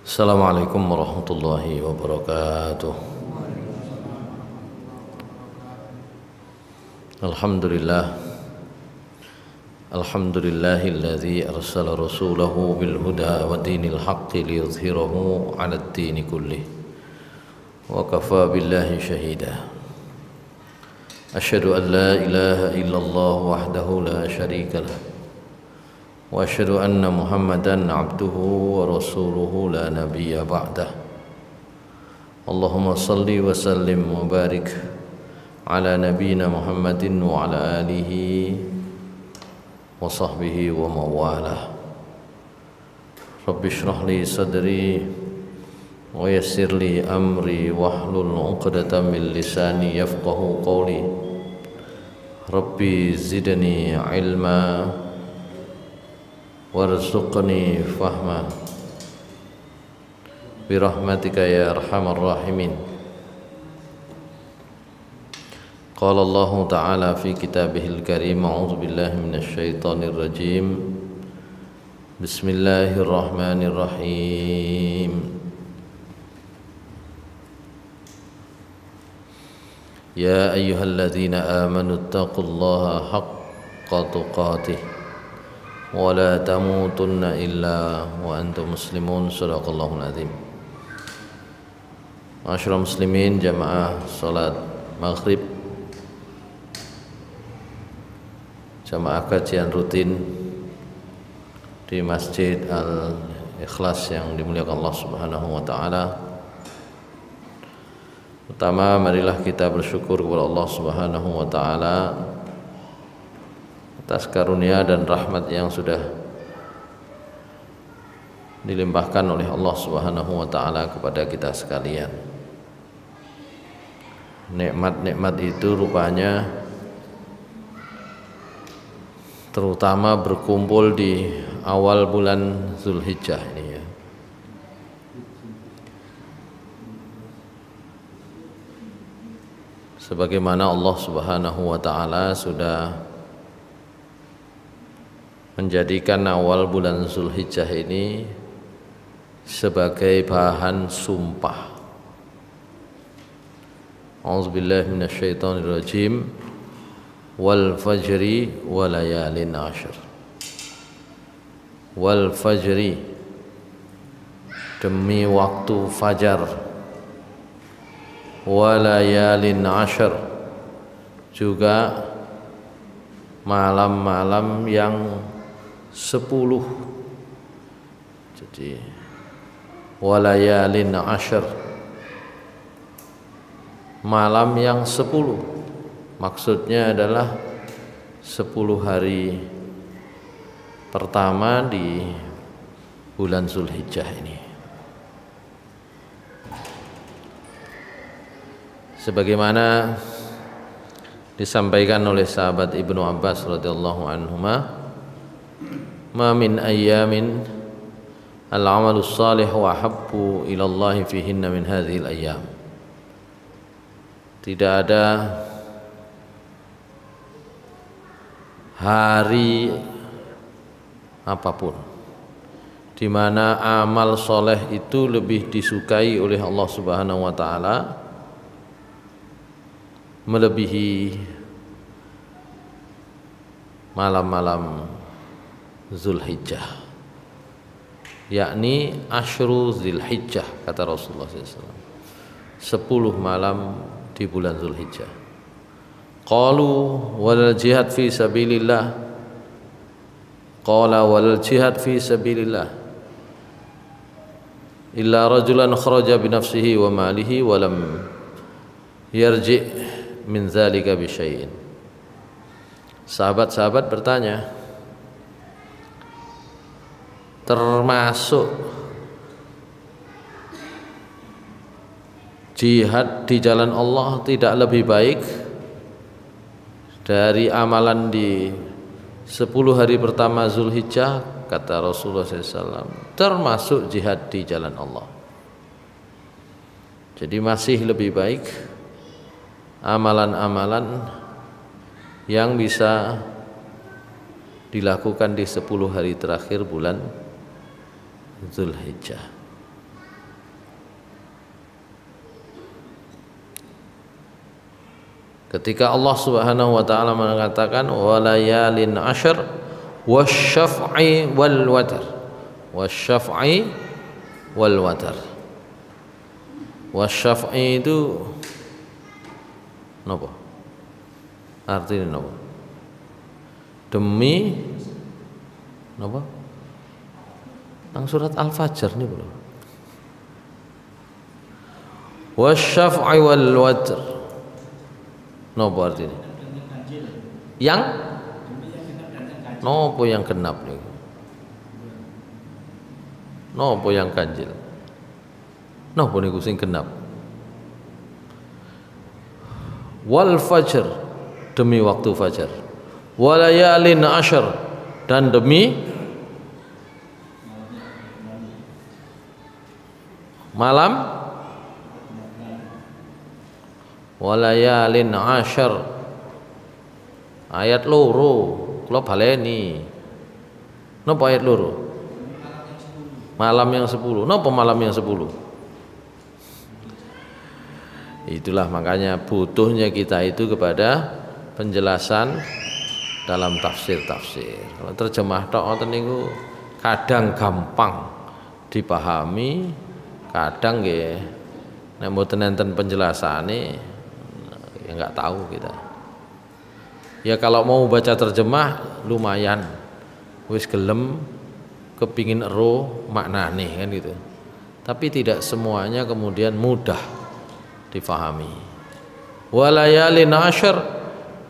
Assalamualaikum warahmatullahi wabarakatuh. Alhamdulillah. Alhamdulillahilladzi arsala rasulahu bil huda wa dinil haqqi liyudhhirahu 'alad dini kullih. Wa kafaa billahi shahida. Asyhadu an la ilaha illallah wahdahu la syarika lah. Wa asyhadu anna Muhammadan 'abduhu wa rasuluhu la nabiyya ba'dah. Allahumma salli wa sallim wa barik ala nabiyyina Muhammadin wa ala alihi wa sahbihi wa mawalah. Rabbi shrah li sadri wa yassir li amri wahlul 'uqdatam min lisani yafqahu qawli. Rabbi zidni ilma warzuqni fahma birahmatika ya arhamar rahimin. Qala Allah Ta'ala fi kitabihil karim, a'udzu billahi minasy syaithanir rajim. Bismillahirrahmanirrahim. Ya ayyuhalladzina amanu taqullaha haqqa tuqatih wa la tamutunna illa wa antum muslimun. Shadaqallahul azim. Ma'asyiral muslimin, jamaah salat maghrib, jamaah kajian rutin di Masjid Al-Ikhlas yang dimuliakan Allah Subhanahu wa taala. Pertama, marilah kita bersyukur kepada Allah Subhanahu wa taala atas karunia dan rahmat yang sudah dilimpahkan oleh Allah Subhanahu wa taala kepada kita sekalian. Nikmat-nikmat itu rupanya terutama berkumpul di awal bulan Zulhijjah ini ya. Sebagaimana Allah Subhanahu wa taala sudah menjadikan awal bulan Zulhijjah ini sebagai bahan sumpah. A'udzubillahi minasyaitonir rajim. Wal fajri wa layalin ashr. Wal fajri, demi waktu fajar. Wa layalin ashr, juga malam-malam yang 10. Jadi walayalin ashr, malam yang 10, maksudnya adalah 10 hari pertama di bulan Zulhijjah ini. Sebagaimana disampaikan oleh sahabat Ibnu Abbas radhiyallahu anhuma, ma min ayyamin al-'amalu shalih wa habbu ila Allah fihinna min hadhil ayyam. Tidak ada hari apapun di mana amal soleh itu lebih disukai oleh Allah Subhanahu wa taala melebihi malam-malam Zulhijjah, yakni Ashru Zulhijjah, kata Rasulullah SAW, 10 malam di bulan Zulhijjah. Qalu wal jihad fi sabilillah. Qala wal jihad fi sabilillah illa rajulan kharaja bi nafsihi wa malihi wa lam yarji' min zalika bi syai'in. Sahabat-sahabat bertanya, termasuk jihad di jalan Allah tidak lebih baik dari amalan di 10 hari pertama Zulhijjah, kata Rasulullah SAW, termasuk jihad di jalan Allah. Jadi masih lebih baik amalan-amalan yang bisa dilakukan di 10 hari terakhir bulan Zulhijjah. Ketika Allah Subhanahu wa taala mengatakan walayalin ashr wasyaf'i wal watr. Wasyaf'i wal watr. Wasyaf'i itu napa? Artinya napa? Demi napa? Nang surat Al-Fajr niku lho. Wasyaf'i wal watr. Napa artinya? Yang napa yang genap niku? Napa yang ganjil? Napa niku sing genap? Wal fajr, demi waktu fajar. Walayalin ashr, dan demi malam walayalin ashr. Ayat loro kula baleni. Napa ayat loro? Malam yang 10. Napa malam yang 10? Itulah makanya butuhnya kita itu kepada penjelasan dalam tafsir-tafsir. Kalau terjemah tok ngoten niku kadang gampang dipahami, kadang nggih nek mboten enten penjelasane ya enggak tahu kita. Ya kalau mau baca terjemah lumayan wis gelem kepingin ero maknane kan gitu. Tapi tidak semuanya kemudian mudah difahami. Walayalin ashr,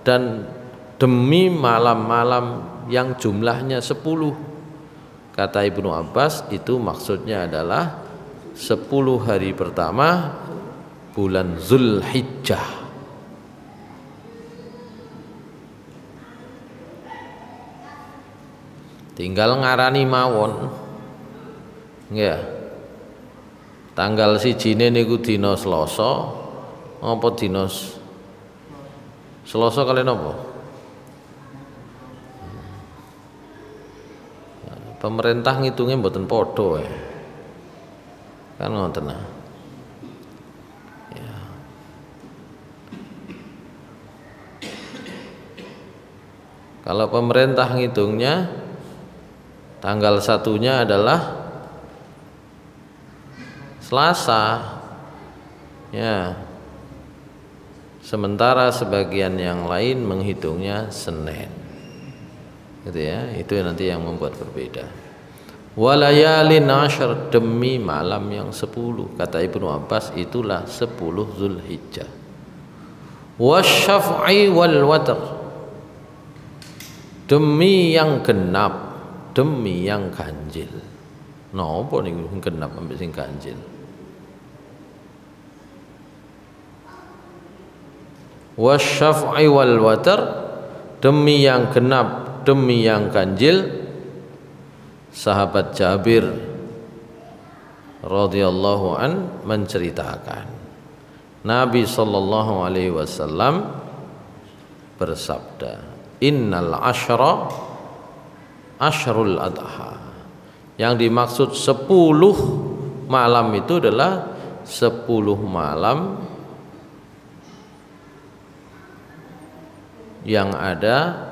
dan demi malam-malam yang jumlahnya 10. Kata Ibnu Abbas itu maksudnya adalah 10 hari pertama bulan Zulhijjah. Tinggal ngarani mawon. Nggih. Tanggal 1 niku dina Selasa, apa dina Selasa kalian apa? Pemerintah ngitungnya mboten padha ya. Kan ngoten nah. Ya. Kalau pemerintah ngitungnya tanggal 1-nya adalah Selasa, ya. Sementara sebagian yang lain menghitungnya Senin, gitu ya. Itu nanti yang membuat berbeda. Walayalin ashr, demi malam yang 10. Kata Ibnu Abbas itulah 10 Zulhijjah. Wasyaf'i wal watr, demi yang genap, demi yang ganjil. Napa niku genap ambek sing ganjil? Wasyaf'i wal watr, demi yang genap, demi yang ganjil. Sahabat Jabir radhiyallahu an menceritakan Nabi sallallahu alaihi wasallam bersabda, innal asyra asyrul adha. Yang dimaksud 10 malam itu adalah 10 malam yang ada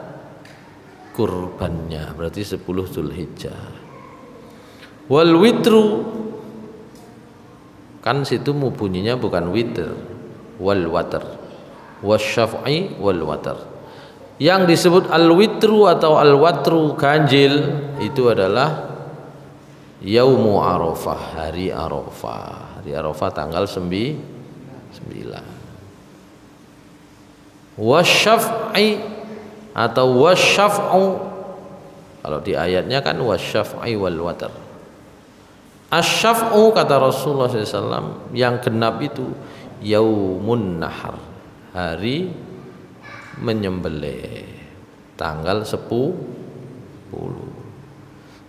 kurbannya, berarti 10 Zulhijjah. Wal witru, kan situ mu bunyinya bukan witr, wal watr. Wasyaf'i wal watr. Yang disebut al witru atau al watru ganjil itu adalah Yaumu Arafah, hari Arafah. Hari Arafah tanggal 9. Wasyaf'i atau wasyaf'u, kalau di ayatnya kan wasyaf'i wal watr. Asyaf'u kata Rasulullah SAW yang genap itu yaumun nahar, hari menyembelih, tanggal 10.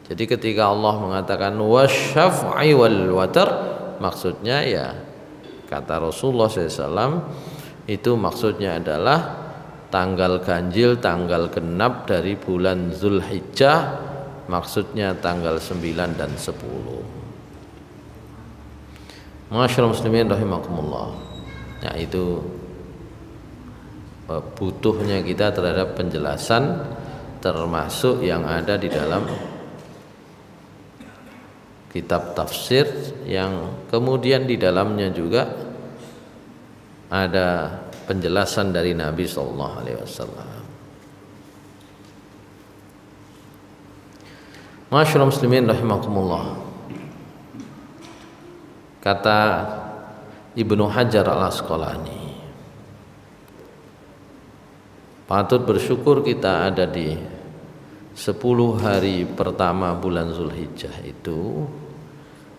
Jadi ketika Allah mengatakan wasyaf'i wal watr, maksudnya ya kata Rasulullah SAW itu maksudnya adalah tanggal ganjil, tanggal genap dari bulan Zulhijjah, maksudnya tanggal 9 dan 10. Masyaallah muslimin rahimakumullah. Nah itu butuhnya kita terhadap penjelasan, termasuk yang ada di dalam kitab tafsir yang kemudian di dalamnya juga ada penjelasan dari Nabi sallallahu alaihi wasallam. Masyaallah muslimin rahimakumullah. Kata Ibnu Hajar Al-Asqalani, patut bersyukur kita ada di 10 hari pertama bulan Zulhijjah itu,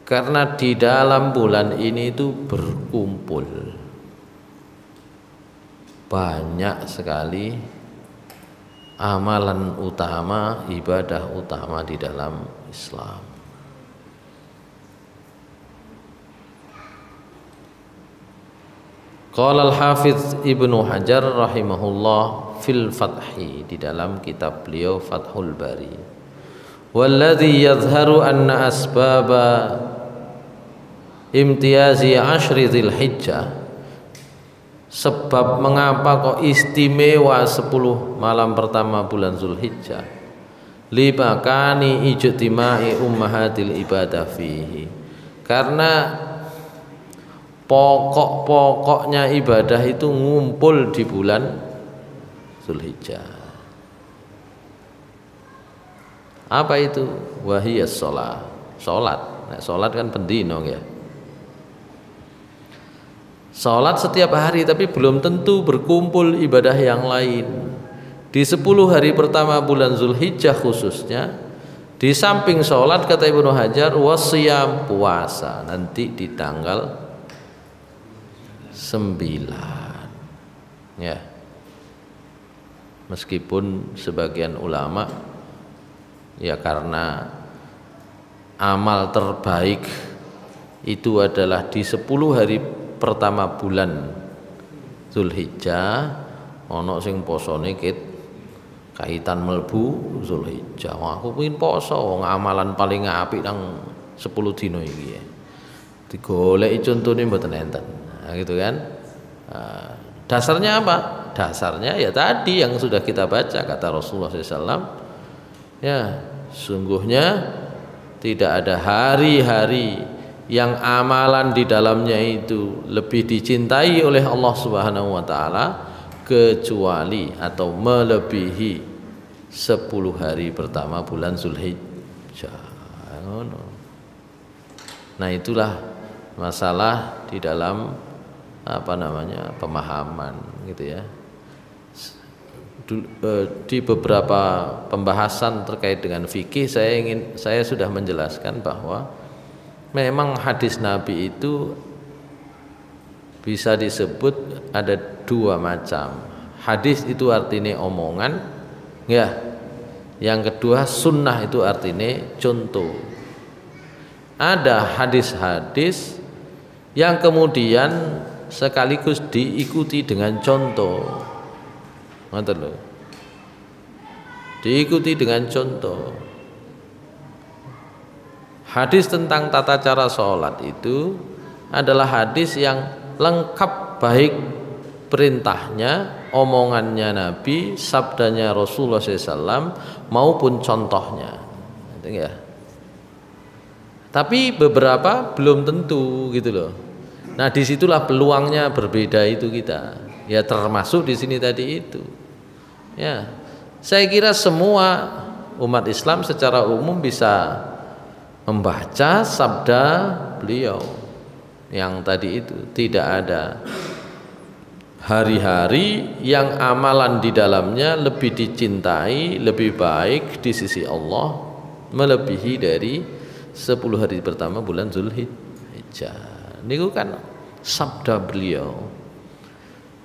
karena di dalam bulan ini itu berkumpul banyak sekali amalan utama, ibadah utama di dalam Islam. Qala al-Hafiz Ibnu Hajar rahimahullah fil Fathi, di dalam kitab beliau Fathul Bari, walladzi yadhharu anna asbaba imtiyazi ashri Dzulhijjah, sebab mengapa kok istimewa 10 malam pertama bulan Zulhijjah, libakani ijtima'i ummahatil ibadah fihi, karena pokok-pokoknya ibadah itu ngumpul di bulan Zulhijjah. Apa itu? Wahiyas sholat. Nah, sholat kan pendino ya. Sholat setiap hari, tapi belum tentu berkumpul ibadah yang lain. Di 10 hari pertama bulan Zulhijjah khususnya, di samping sholat kata Ibnu Hajar, wasiyam, puasa nanti di tanggal 9 ya. Meskipun sebagian ulama ya karena amal terbaik itu adalah di 10 hari pertama bulan Zulhijjah, ono sing posone kaitan melbu Zulhijjah. Wah, aku pengen poso, wong amalan paling apik nang 10 dino iki ya. Digoleki contone mboten enten. Nah, gitu kan. Dasarnya apa? Dasarnya ya tadi yang sudah kita baca, kata Rasulullah SAW, ya sungguhnya tidak ada hari-hari yang amalan di dalamnya itu lebih dicintai oleh Allah Subhanahu wa taala kecuali atau melebihi 10 hari pertama bulan Zulhijjah. Nah, itulah masalah di dalam pemahaman gitu ya. Di beberapa pembahasan terkait dengan fikih saya sudah menjelaskan bahwa memang hadis Nabi itu bisa disebut ada 2 macam. Hadis itu artinya omongan ya. Yang kedua sunnah itu artinya contoh. Ada hadis-hadis yang kemudian sekaligus diikuti dengan contoh. Ngoten lho. Diikuti dengan contoh. Hadis tentang tata cara sholat itu adalah hadis yang lengkap, baik perintahnya, omongannya Nabi, sabdanya Rasulullah SAW maupun contohnya. Ya. Tapi beberapa belum tentu gitu loh. Nah, disitulah peluangnya berbeda itu kita. Ya termasuk di sini tadi itu. Ya, saya kira semua umat Islam secara umum bisa membaca sabda beliau yang tadi itu. Tidak ada hari-hari yang amalan di dalamnya lebih dicintai, lebih baik di sisi Allah melebihi dari 10 hari pertama bulan Zulhijjah. Niku kan sabda beliau.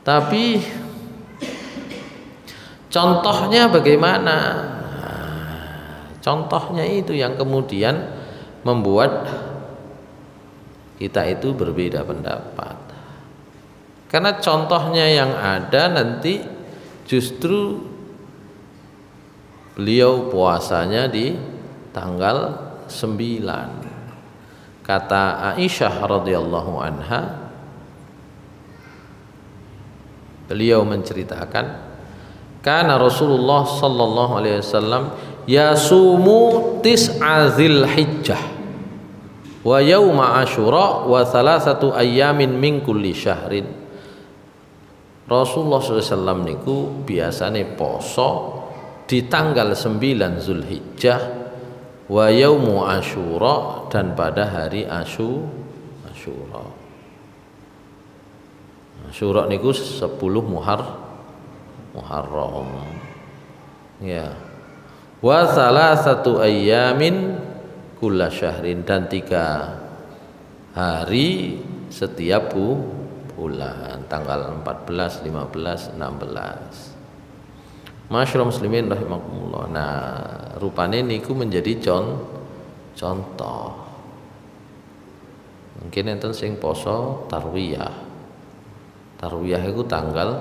Tapi contohnya bagaimana? Contohnya itu yang kemudian membuat kita itu berbeda pendapat. Karena contohnya yang ada nanti justru beliau puasanya di tanggal 9. Kata Aisyah radhiyallahu anha, Beliau menceritakan, kana Rasulullah sallallahu alaihi wasallam yasumu tis'a Dzulhijjah wa yauma Asyura wa thalathatu ayyamin min kulli syahrin. Rasulullah SAW niku biasane poso di tanggal 9 Zulhijjah wa yaumu Asyura, dan pada hari Asyura. Asyura niku 10 Muharram. Ya. Wa thalathatu ayyamin kulla syahrin, dan 3 hari setiap bulan, tanggal 14, 15, 16. Masyaallah muslimin rahimakumullah. Nah, rupane niku menjadi contoh. Mungkin enten sing poso tarwiyah. Tarwiyah itu tanggal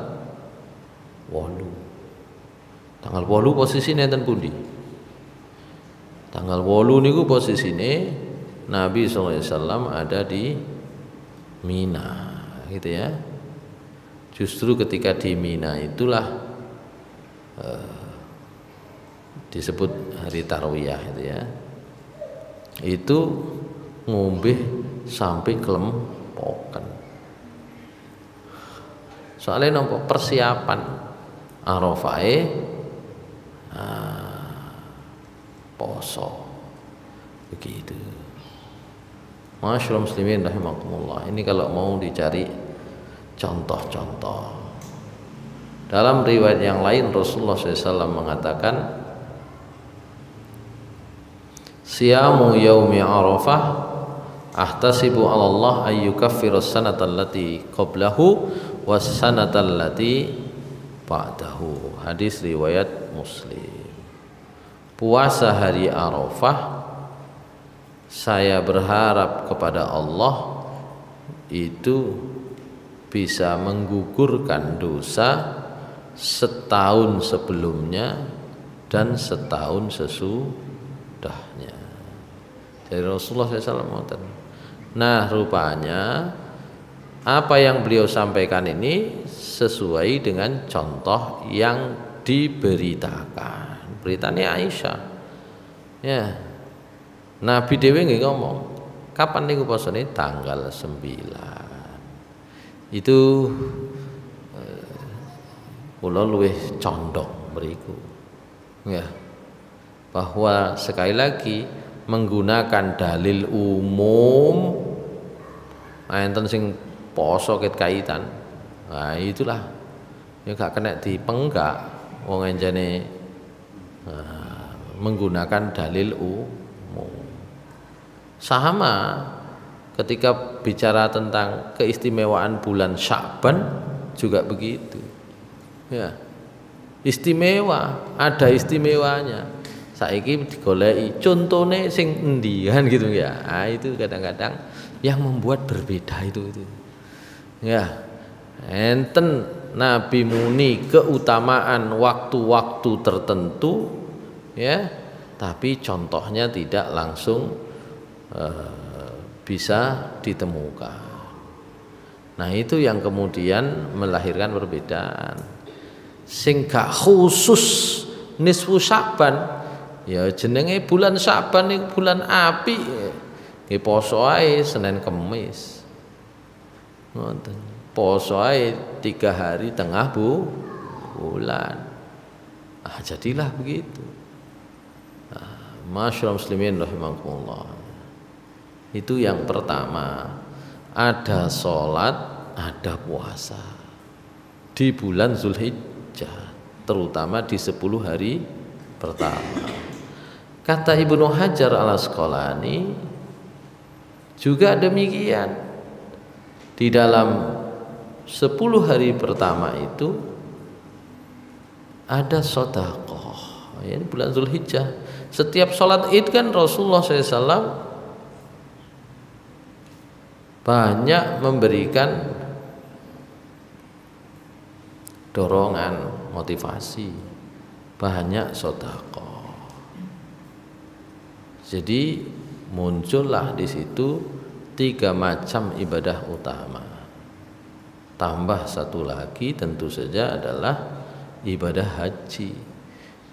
8. Tanggal 8 posisine enten pundi? Tanggal 8 niku posisine Nabi SAW ada di Mina, gitu ya. Justru ketika di Mina itulah disebut hari tarwiyah itu ya. Itu ngombe sampai kelempokan. Soalnya nampak persiapan Arafah poso begitu. Masyaallah muslimin rahimakumullah. Ini kalau mau dicari contoh-contoh. Dalam riwayat yang lain Rasulullah SAW mengatakan, siyamu yaumi Arafah ahtasibu 'ala Allah ay yukaffiru as-sanata allati qablahu was sanata allati ba'dahu. Hadis riwayat Muslim. Puasa hari Arafah, saya berharap kepada Allah itu bisa menggugurkan dosa setahun sebelumnya dan setahun sesudahnya. Jadi Rasulullah SAW mengatakan. Nah, rupanya apa yang beliau sampaikan ini sesuai dengan contoh yang diberitakan. Beritanya Aisyah. Ya. Nabi dhewe nggih ngomong, kapan niku posone? Tanggal 9. Itu kula luwih condong mriku. Ya. Bahwa sekali lagi menggunakan dalil umum, enten sing poso ket kaitan. Nah, itulah ya gak kena dipenggak wong enjane menggunakan dalil umum. Sama ketika bicara tentang keistimewaan bulan Sya'ban juga begitu. Ya. Istimewa, ada istimewanya. Saiki digoleki contone sing endian gitu ya. Nah, itu kadang-kadang yang membuat berbeda itu. Ya. Enten Nabi muni keutamaan waktu-waktu tertentu ya, tapi contohnya tidak langsung bisa ditemukan. Nah, itu yang kemudian melahirkan perbedaan. Sing gak khusus nisfu Sya'ban, ya jenenge bulan Sya'ban niku bulan apik. Nggih poso ae Senin Kamis. Ngoten. Poso ae 3 hari tengah bulan. Jadilah begitu. Masyaallah muslimin rahimakumullah. Itu yang pertama. Ada sholat, ada puasa di bulan Zulhijjah, terutama di 10 hari pertama. Kata Ibnu Hajar al-Asqalani juga demikian. Di dalam 10 hari pertama itu ada sedekah. Ini bulan Zulhijjah. Setiap sholat Id kan Rasulullah SAW banyak memberikan dorongan, motivasi, banyak sedekah. Jadi muncullah di situ 3 macam ibadah utama. tambah satu lagi tentu saja adalah ibadah haji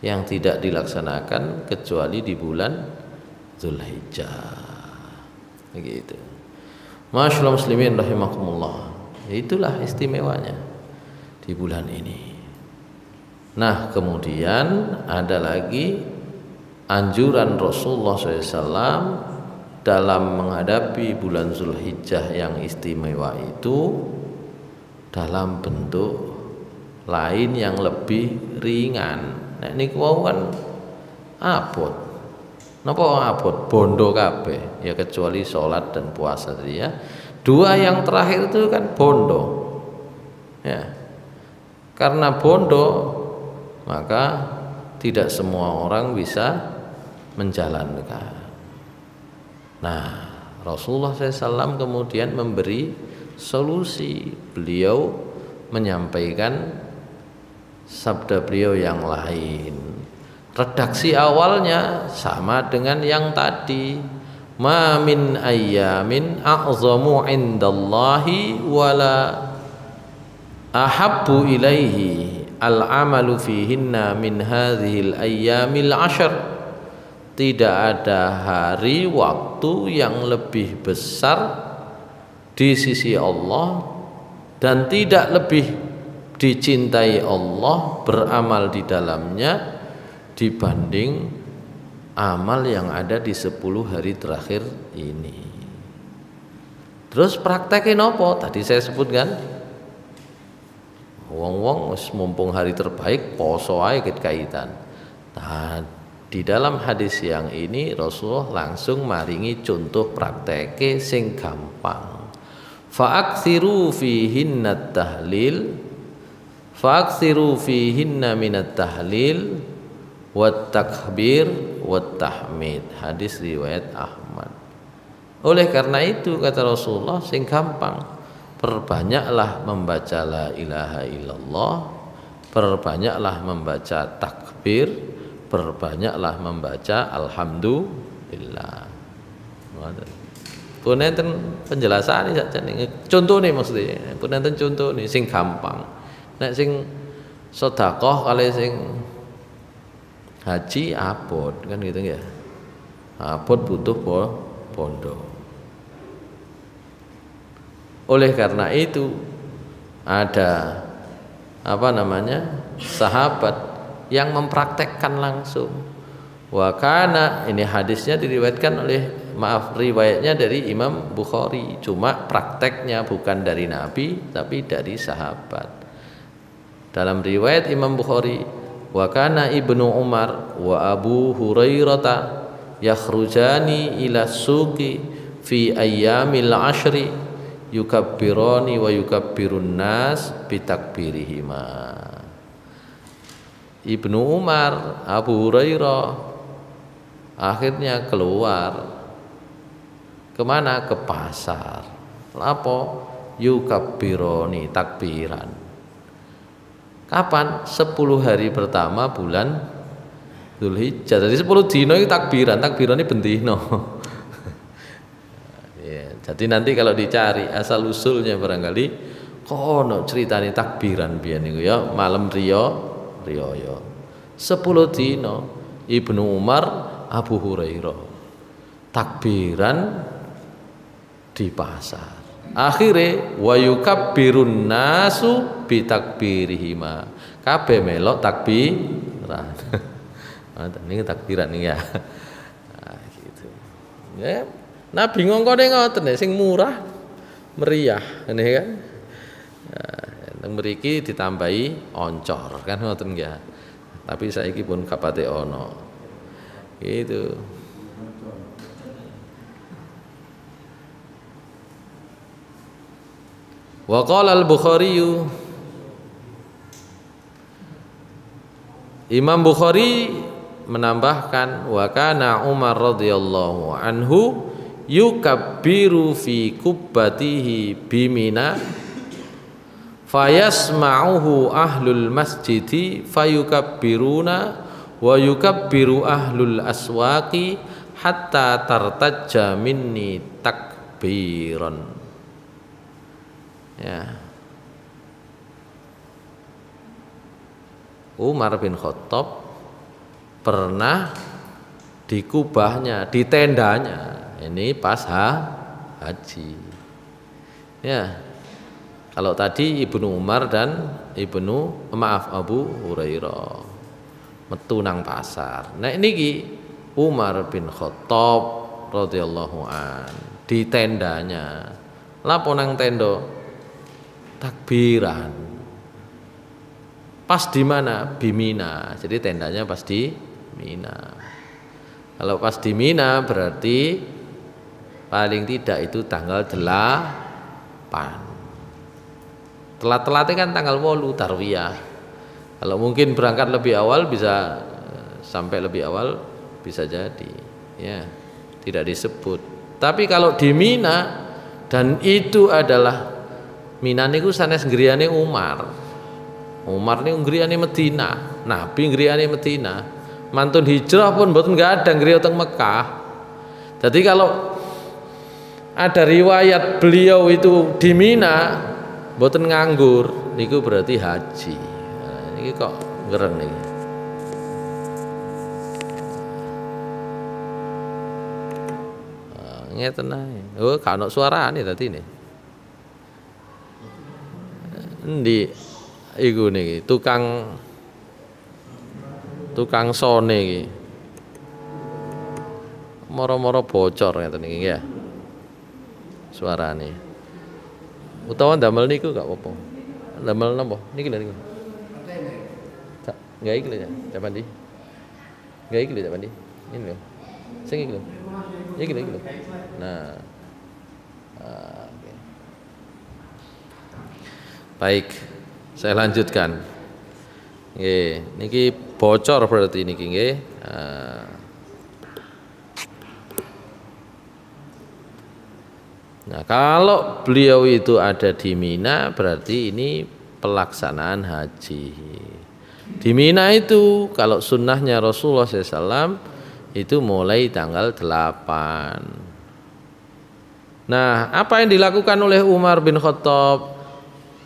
yang tidak dilaksanakan kecuali di bulan Zulhijjah. Begitu. Masyaallah muslimin rahimakumullah. Itulah istimewanya di bulan ini. Nah, kemudian ada lagi anjuran Rasulullah SAW dalam menghadapi bulan Zulhijjah yang istimewa itu dalam bentuk lain yang lebih ringan. Nek niku kan abot. Napa abot? Bondo kabeh. Ya kecuali sholat dan puasa tadi ya. Dua yang terakhir itu kan bondo. Ya. Karena bondo maka tidak semua orang bisa menjalankan. Nah, Rasulullah SAW kemudian memberi solusi. Beliau menyampaikan sabda beliau yang lain. Redaksi awalnya sama dengan yang tadi. Ma min ayyamin a'zamu indallahi wala ahabbu ilaihi al-amalu fihinna min hadhil ayyamil ashar. Tidak ada hari waktu yang lebih besar di sisi Allah dan tidak lebih dicintai Allah beramal di dalamnya dibanding amal yang ada di 10 hari terakhir ini. Terus praktekin apa? Tadi saya sebutkan. Wong-wong mumpung hari terbaik poso ae kaitan. Nah, di dalam hadis yang ini Rasulullah langsung maringi contoh prakteke sing gampang. Fa'aksiru fihinna tahlil, fa'aksiru fihinna minat tahlil wat takbir wat tahmid. Hadis riwayat Ahmad. Oleh karena itu kata Rasulullah sing gampang, perbanyaklah membaca la ilaha illallah, perbanyaklah membaca takbir, perbanyaklah membaca alhamdulillah. Pun enten penjelasan ini contoh nih maksudnya. Pun enten contoh nih sing gampang. Nek sing sedekah kali sing haji abot kan gitu ya. Abot butuh bondo. Oleh karena itu ada sahabat yang mempraktekkan langsung. Wa kana, ini hadisnya diriwayatkan riwayatnya dari Imam Bukhari, cuma prakteknya bukan dari Nabi tapi dari sahabat. Dalam riwayat Imam Bukhari, wa kana Ibnu Umar wa Abu Hurairah yakhrujani ila suqi fi ayyamil ashri yukabbirani wa yukabbirun nas bitakbirihima. Ibnu Umar, Abu Hurairah akhirnya keluar kemana? Ke pasar. Apa? Yukabbironi, takbiran. Kapan? 10 hari pertama bulan Zulhijjah. Jadi 10 dino itu takbiran ini bendino. Ya, jadi nanti kalau dicari asal usulnya barangkali kono ceritane takbiran biyen niku ya, malam riyo 10 dino Ibnu Umar, Abu Hurairah takbiran di pasar. Akhire wa yukabbirun nasu bitakbirihima. Kabeh melok takbiran. Ini takbiran nih ya. Nah, gitu. Ya, Nabi ngongkone ngoten sing murah meriah ngene kan. Nah, mriki ditambahi oncor kan ngoten ya. Tapi saiki pun kapate ono. Gitu. Wa qala al-Bukhari, Imam Bukhari menambahkan, wa kana Umar radhiyallahu anhu yukabbiru fi kubbatihi bimina fayasma'uhu ahlul masjidi fayukabbiruna wa yukabbiru ahlul aswaqi hatta tartajja minni takbiran. Ya. Umar bin Khattab pernah di kubahnya, di tendanya, ini pas haji. Ya, kalau tadi Ibnu Umar dan Abu Hurairah metu nang pasar. Nah ini Umar bin Khattab radhiyallahu an di tendanya. Lapo nang tenda takbiran. Pas di mana? Di Mina. Jadi tendanya pas di Mina. Kalau pas di Mina berarti paling tidak itu tanggal 8. Telat-telatnya kan tanggal 8 tarwiyah. Kalau mungkin berangkat lebih awal bisa sampai lebih awal bisa jadi, ya tidak disebut. Tapi kalau di Mina dan itu adalah Mina niku sanes griyane Umar. Umar niku griyane Madinah, Nabi griyane Madinah. Mantun hijrah pun mboten gadang griya teng Mekah. Jadi kalau ada riwayat beliau itu di Mina mboten nganggur, niku berarti haji. Nah, ini kok ngeren nih. Ngeten ae. Oh, gak ono suarane tadi nih. Endi iku niki tukang sone iki. Moro-moro bocor ngeten iki ya. Suarane. Utawa ndamel niku gak apa-apa. Ndamel napa? Niki lho niku. Enggak iki lho ya, Japan di. Enggak iki lho Japan di. Ini lho. Sing iki lho. Iki lho. Nah. Okay. Baik, saya lanjutkan. Nggih, niki bocor berarti niki nggih. Nah, kalau beliau itu ada di Mina berarti ini pelaksanaan haji. Di Mina itu kalau sunnahnya Rasulullah SAW itu mulai tanggal 8. Nah, apa yang dilakukan oleh Umar bin Khattab?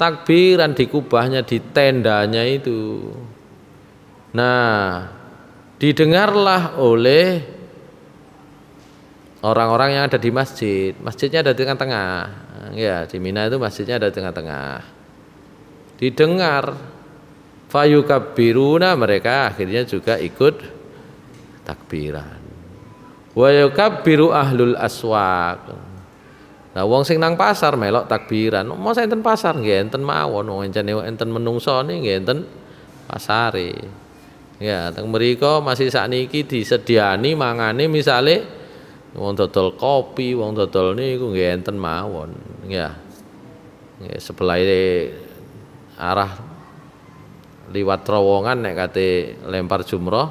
Takbiran di kubahnya, di tendanya itu. Nah, didengarlah oleh orang-orang yang ada di masjid. Masjidnya ada di tengah-tengah. Ya, di Mina itu masjidnya ada di tengah-tengah. Didengar. Fayukabbiruna, mereka akhirnya juga ikut takbiran. Wa yukabbiru ahlul aswaq. Nah, wong sing nang pasar melok takbiran. Mosok enten pasar nggih enten mawon, wong enten menungsone nggih enten pasare. Ya, teng mriko masih sakniki disediani mangane misale wong dodol kopi, wong dodol niku nggih enten mawon, ya. Nggih sebelah arah liwat terowongan nek kate lempar jumroh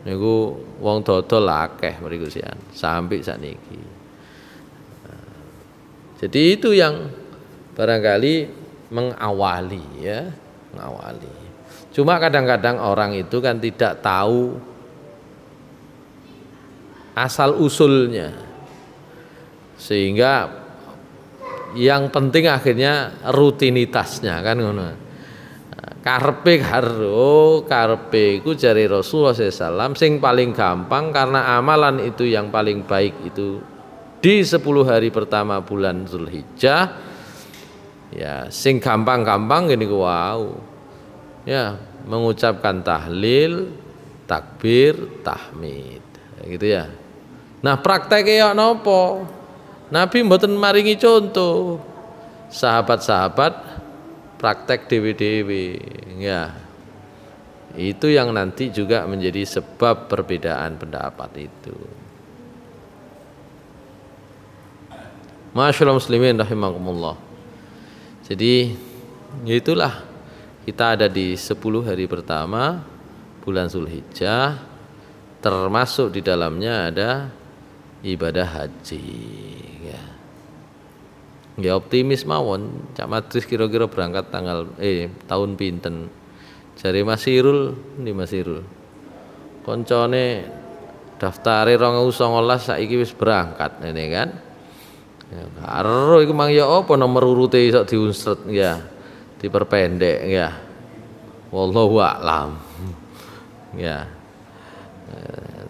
niku wong dodol akeh mriku sian sampai sakniki. Jadi itu yang barangkali mengawali, ya, mengawali. Cuma kadang-kadang orang itu kan tidak tahu asal usulnya, sehingga yang penting akhirnya rutinitasnya kan ngono. Karepe iku jare Rasulullah SAW sing paling gampang karena amalan itu yang paling baik itu di 10 hari pertama bulan Zulhijjah. Ya, sing gampang-gampang gini wow. Ya, mengucapkan tahlil, takbir, tahmid. Gitu ya. Nah, prakteknya ya nopo? Nabi mboten maringi contoh. Sahabat-sahabat praktek dewe-dewe, ya. Itu yang nanti juga menjadi sebab perbedaan pendapat itu. Masyaallah muslimin rahimakumullah. Jadi itulah kita ada di 10 hari pertama bulan Zulhijjah, termasuk di dalamnya ada ibadah haji, ya. Ya optimis mawon, Cak Madris kira-kira berangkat tahun pinten. Jare Mas Irul, ndi Mas Irul. Koncone daftare 2019 saiki wis berangkat ngene kan. Ya karo iku mang ya apa nomor urute iso diunsret ya. Diperpendek ya. Wallahu a'lam. Ya.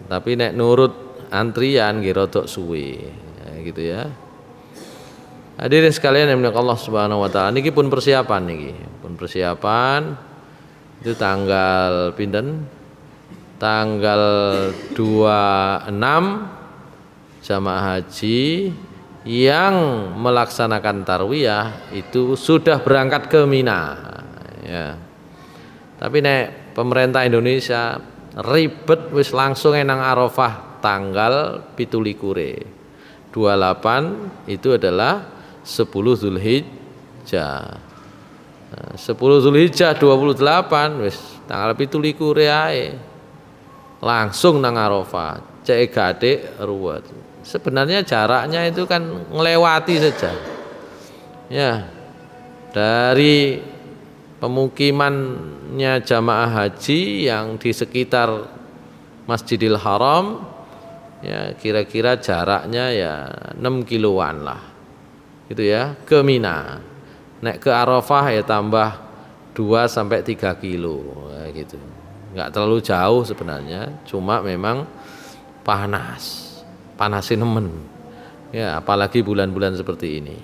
Tapi nek nurut antrian nggih rada suwe. Ya, gitu ya. Hadirin sekalian yang dimuliakan Allah Subhanahu wa taala, niki pun persiapan niki. Pun persiapan itu tanggal pinten? Tanggal 26 jamaah haji yang melaksanakan tarwiyah itu sudah berangkat ke Mina. Ya. Tapi nek pemerintah Indonesia ribet wis langsung nang Arafah tanggal 27. 28 itu adalah 10 Zulhijjah. 10 Zulhijjah 28 wis tanggal 27 ae. Langsung nang Arafah, cek gade ruwet. Sebenarnya jaraknya itu kan ngelewati saja. Ya. Dari pemukimannya jamaah haji yang di sekitar Masjidil Haram ya kira-kira jaraknya ya 6 kiloan lah. Gitu ya, ke Mina. Nek ke Arafah ya tambah 2 sampai 3 kilo ya gitu. Enggak terlalu jauh sebenarnya, cuma memang panasin nemen. Ya, apalagi bulan-bulan seperti ini.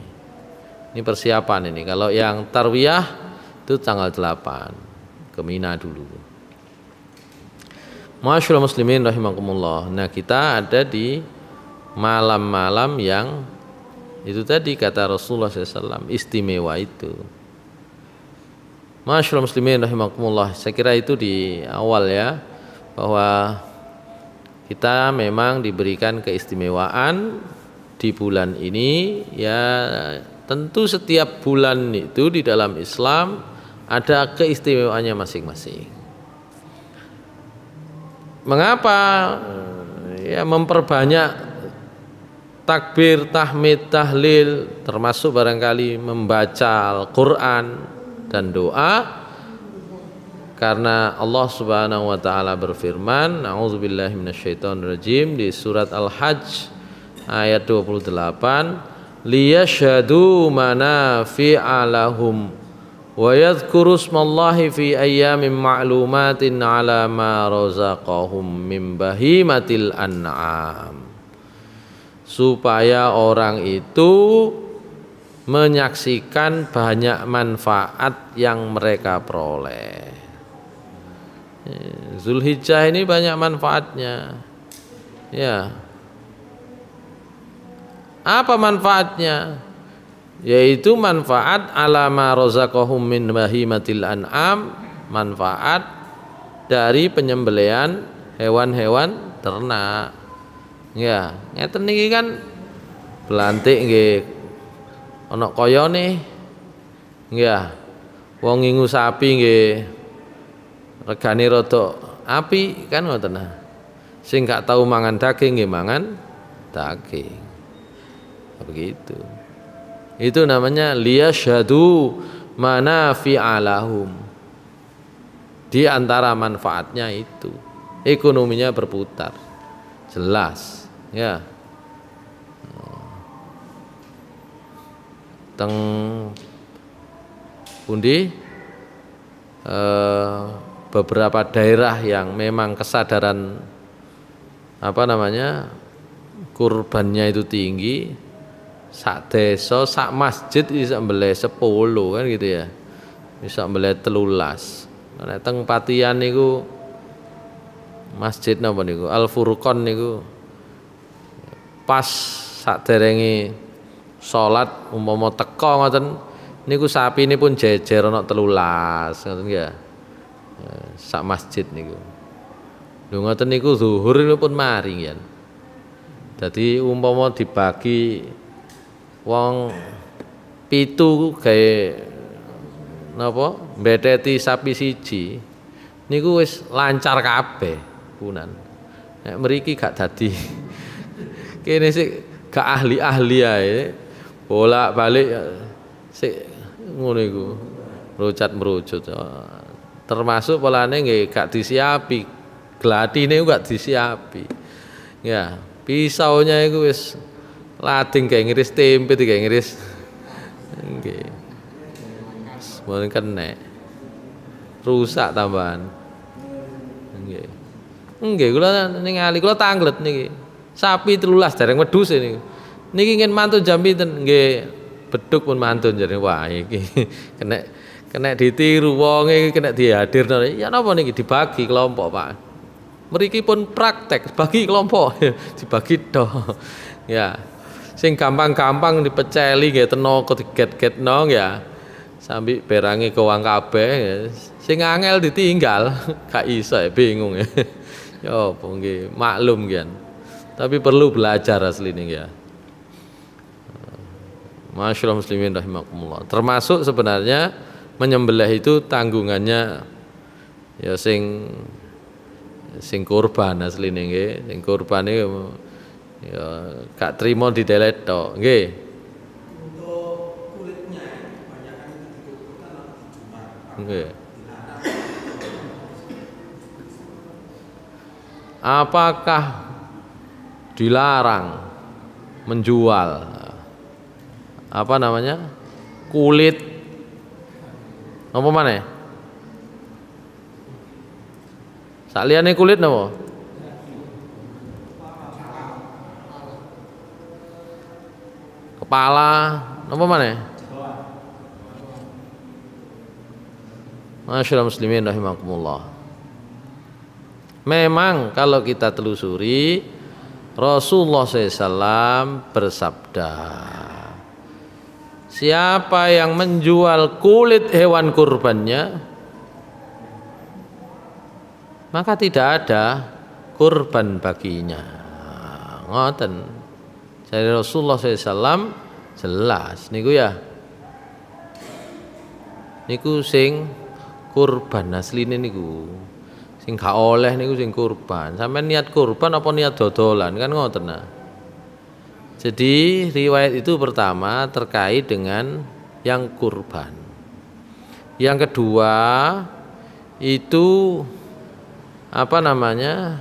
Ini persiapan ini. Kalau yang tarwiyah itu tanggal 8 ke Mina dulu. Masyaallah muslimin rahimakumullah. Nah, kita ada di malam-malam yang itu tadi kata Rasulullah SAW istimewa itu. Masyaallah muslimin rahimakumullah. Saya kira itu di awal ya, bahwa kita memang diberikan keistimewaan di bulan ini ya. Tentu setiap bulan itu di dalam Islam ada keistimewaannya masing-masing. Mengapa ya memperbanyak takbir, tahmid, tahlil, termasuk barangkali membaca Al-Quran dan doa? Karena Allah Subhanahu wa taala berfirman, A'udzubillahi minasyaitonirrajim di surat Al-Hajj ayat 28, liyashhadu manafi'a lahum wa yadhkuru ismallahi fi ayyamin ma'lumatin 'ala ma razaqahum min bahimatil an'am. Supaya orang itu menyaksikan banyak manfaat yang mereka peroleh. Zulhijjah ini banyak manfaatnya. Ya. Apa manfaatnya? Yaitu manfaat alama razaqahum min bahimatil an'am, manfaat dari penyembelihan hewan-hewan ternak. Ya, ngeten niki kan belantik nggih ana kayane. Nggih. Wong ngingu sapi nggih regane rada apik kan ngoten. Sing gak tau mangan daging nggih mangan daging. Begitu. Itu namanya liyasyhadu manafi'a lahum. Di antara manfaatnya itu ekonominya berputar. Jelas, ya. Teng pundi beberapa daerah yang memang kesadaran kurbannya itu tinggi, sak desa, sak masjid bisa mbeleh 10 kan gitu ya. Bisa mbeleh 13. Nek teng Patian niku masjid napa niku Al Furqon niku pas saderenge salat umpama teka ngoten niku sapine pun jejer ana 13 ngoten ya. Sak masjid niku. Lho ngoten niku zuhur pun mari ya. Dadi umpama dibagi wong 7 gawe napa mbetheti sapi siji niku wis lancar kabeh punan. Nek mriki gak dadi kene sik gak ahli-ahli ae bolak-balik sik ngono iku merucut. Termasuk polane nggih gak disiapi, glatine gak disiapi. Ya, pisaunya iku wis lading gawe ngiris tempe gawe ngiris. Nggih. Mun kene. rusak tambahan. Nggih. Nggih, kula ningali kula tanglet niki. Sapi 13 dereng wedhus niki. Niki ingin mantun jam pinten? Nggih, beduk pun mantun jare. Wah, iki kena ditiru wong iki kena dihadirno. Ya napa niki dibagi kelompok, Pak. Mriki pun praktek bagi kelompok dibagi toh. Ya. Sing gampang-gampang dipeceli nggih tenaga diget-getno ya. Sambil berange kewang kabeh ya. Sing angel ditinggal gak iso bingung ya. Ya apa nggih maklum kan. Tapi perlu belajar asline ya. Masyaallah muslimin rahimakumullah. Termasuk sebenarnya menyembelih itu tanggungannya ya sing kurban asline nggih. Sing kurban iki ya gak trimo didelet tok nggih. Untuk kulitnya kebanyakan itu dikumpulkan atau dijual. Nggih. Apakah dilarang menjual apa namanya kulit apa mana? Saliyane kulit napa? Kepala napa mana? Masyaallah muslimin rahimakumullah. Memang kalau kita telusuri Rasulullah SAW bersabda, siapa yang menjual kulit hewan kurbannya maka tidak ada kurban baginya. Ngoten. Dari Rasulullah SAW jelas niku ya. Niku sing kurban asline niku. Sing gak oleh niku sing kurban. Sampeyan niat kurban apa niat dodolan kan ngoten nah. Jadi riwayat itu pertama terkait dengan yang kurban. Yang kedua itu apa namanya?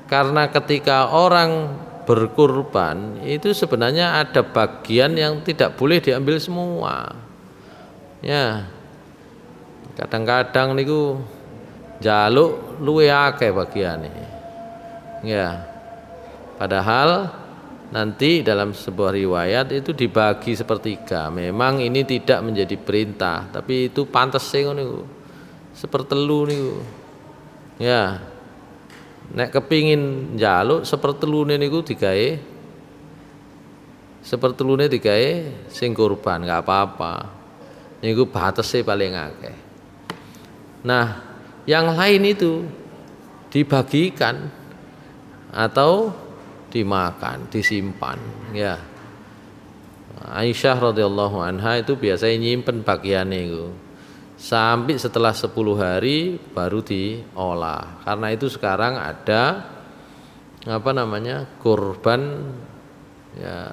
Karena ketika orang berkurban itu sebenarnya ada bagian yang tidak boleh diambil semua. Ya. Kadang-kadang niku jaluk luwe akeh bagiane. Ya. Padahal nanti dalam sebuah riwayat itu dibagi sepertiga. Memang ini tidak menjadi perintah, tapi itu pantes sing niku. Sepertelu niku. Ya. Nek kepingin njaluk sepertelune niku digawe sepertelune digawe sing kurban enggak apa-apa. Niku batese paling akeh. Nah, yang lain itu dibagikan atau dimakan, disimpan ya. Aisyah radhiyallahu anha itu biasanya nyimpen bagiannya itu sampai setelah 10 hari baru diolah. Karena itu sekarang ada apa namanya kurban ya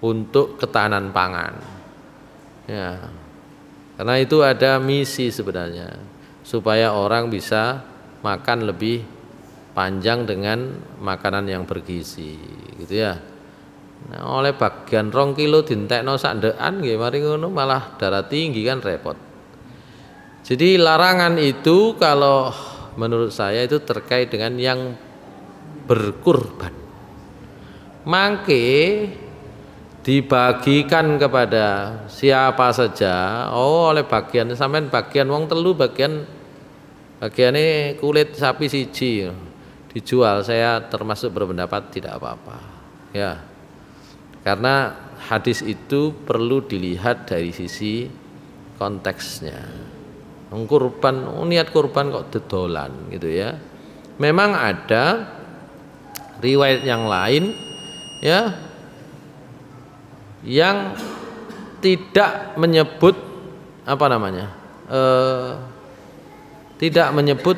untuk ketahanan pangan ya. Karena itu ada misi sebenarnya supaya orang bisa makan lebih panjang dengan makanan yang bergizi gitu ya. Nah, oleh bagian 2 kilo dintekno sak ndekan nggih mari ngono malah darah tinggi kan repot. Jadi larangan itu kalau menurut saya itu terkait dengan yang berkurban. Mangke dibagikan kepada siapa saja. Oh, oleh bagian sampean bagian wong telu bagiannya kulit sapi siji dijual, saya termasuk berpendapat tidak apa-apa. Ya. Karena hadis itu perlu dilihat dari sisi konteksnya. Kurban, niat kurban kok dodolan gitu ya. Memang ada riwayat yang lain ya yang tidak menyebut apa namanya tidak menyebut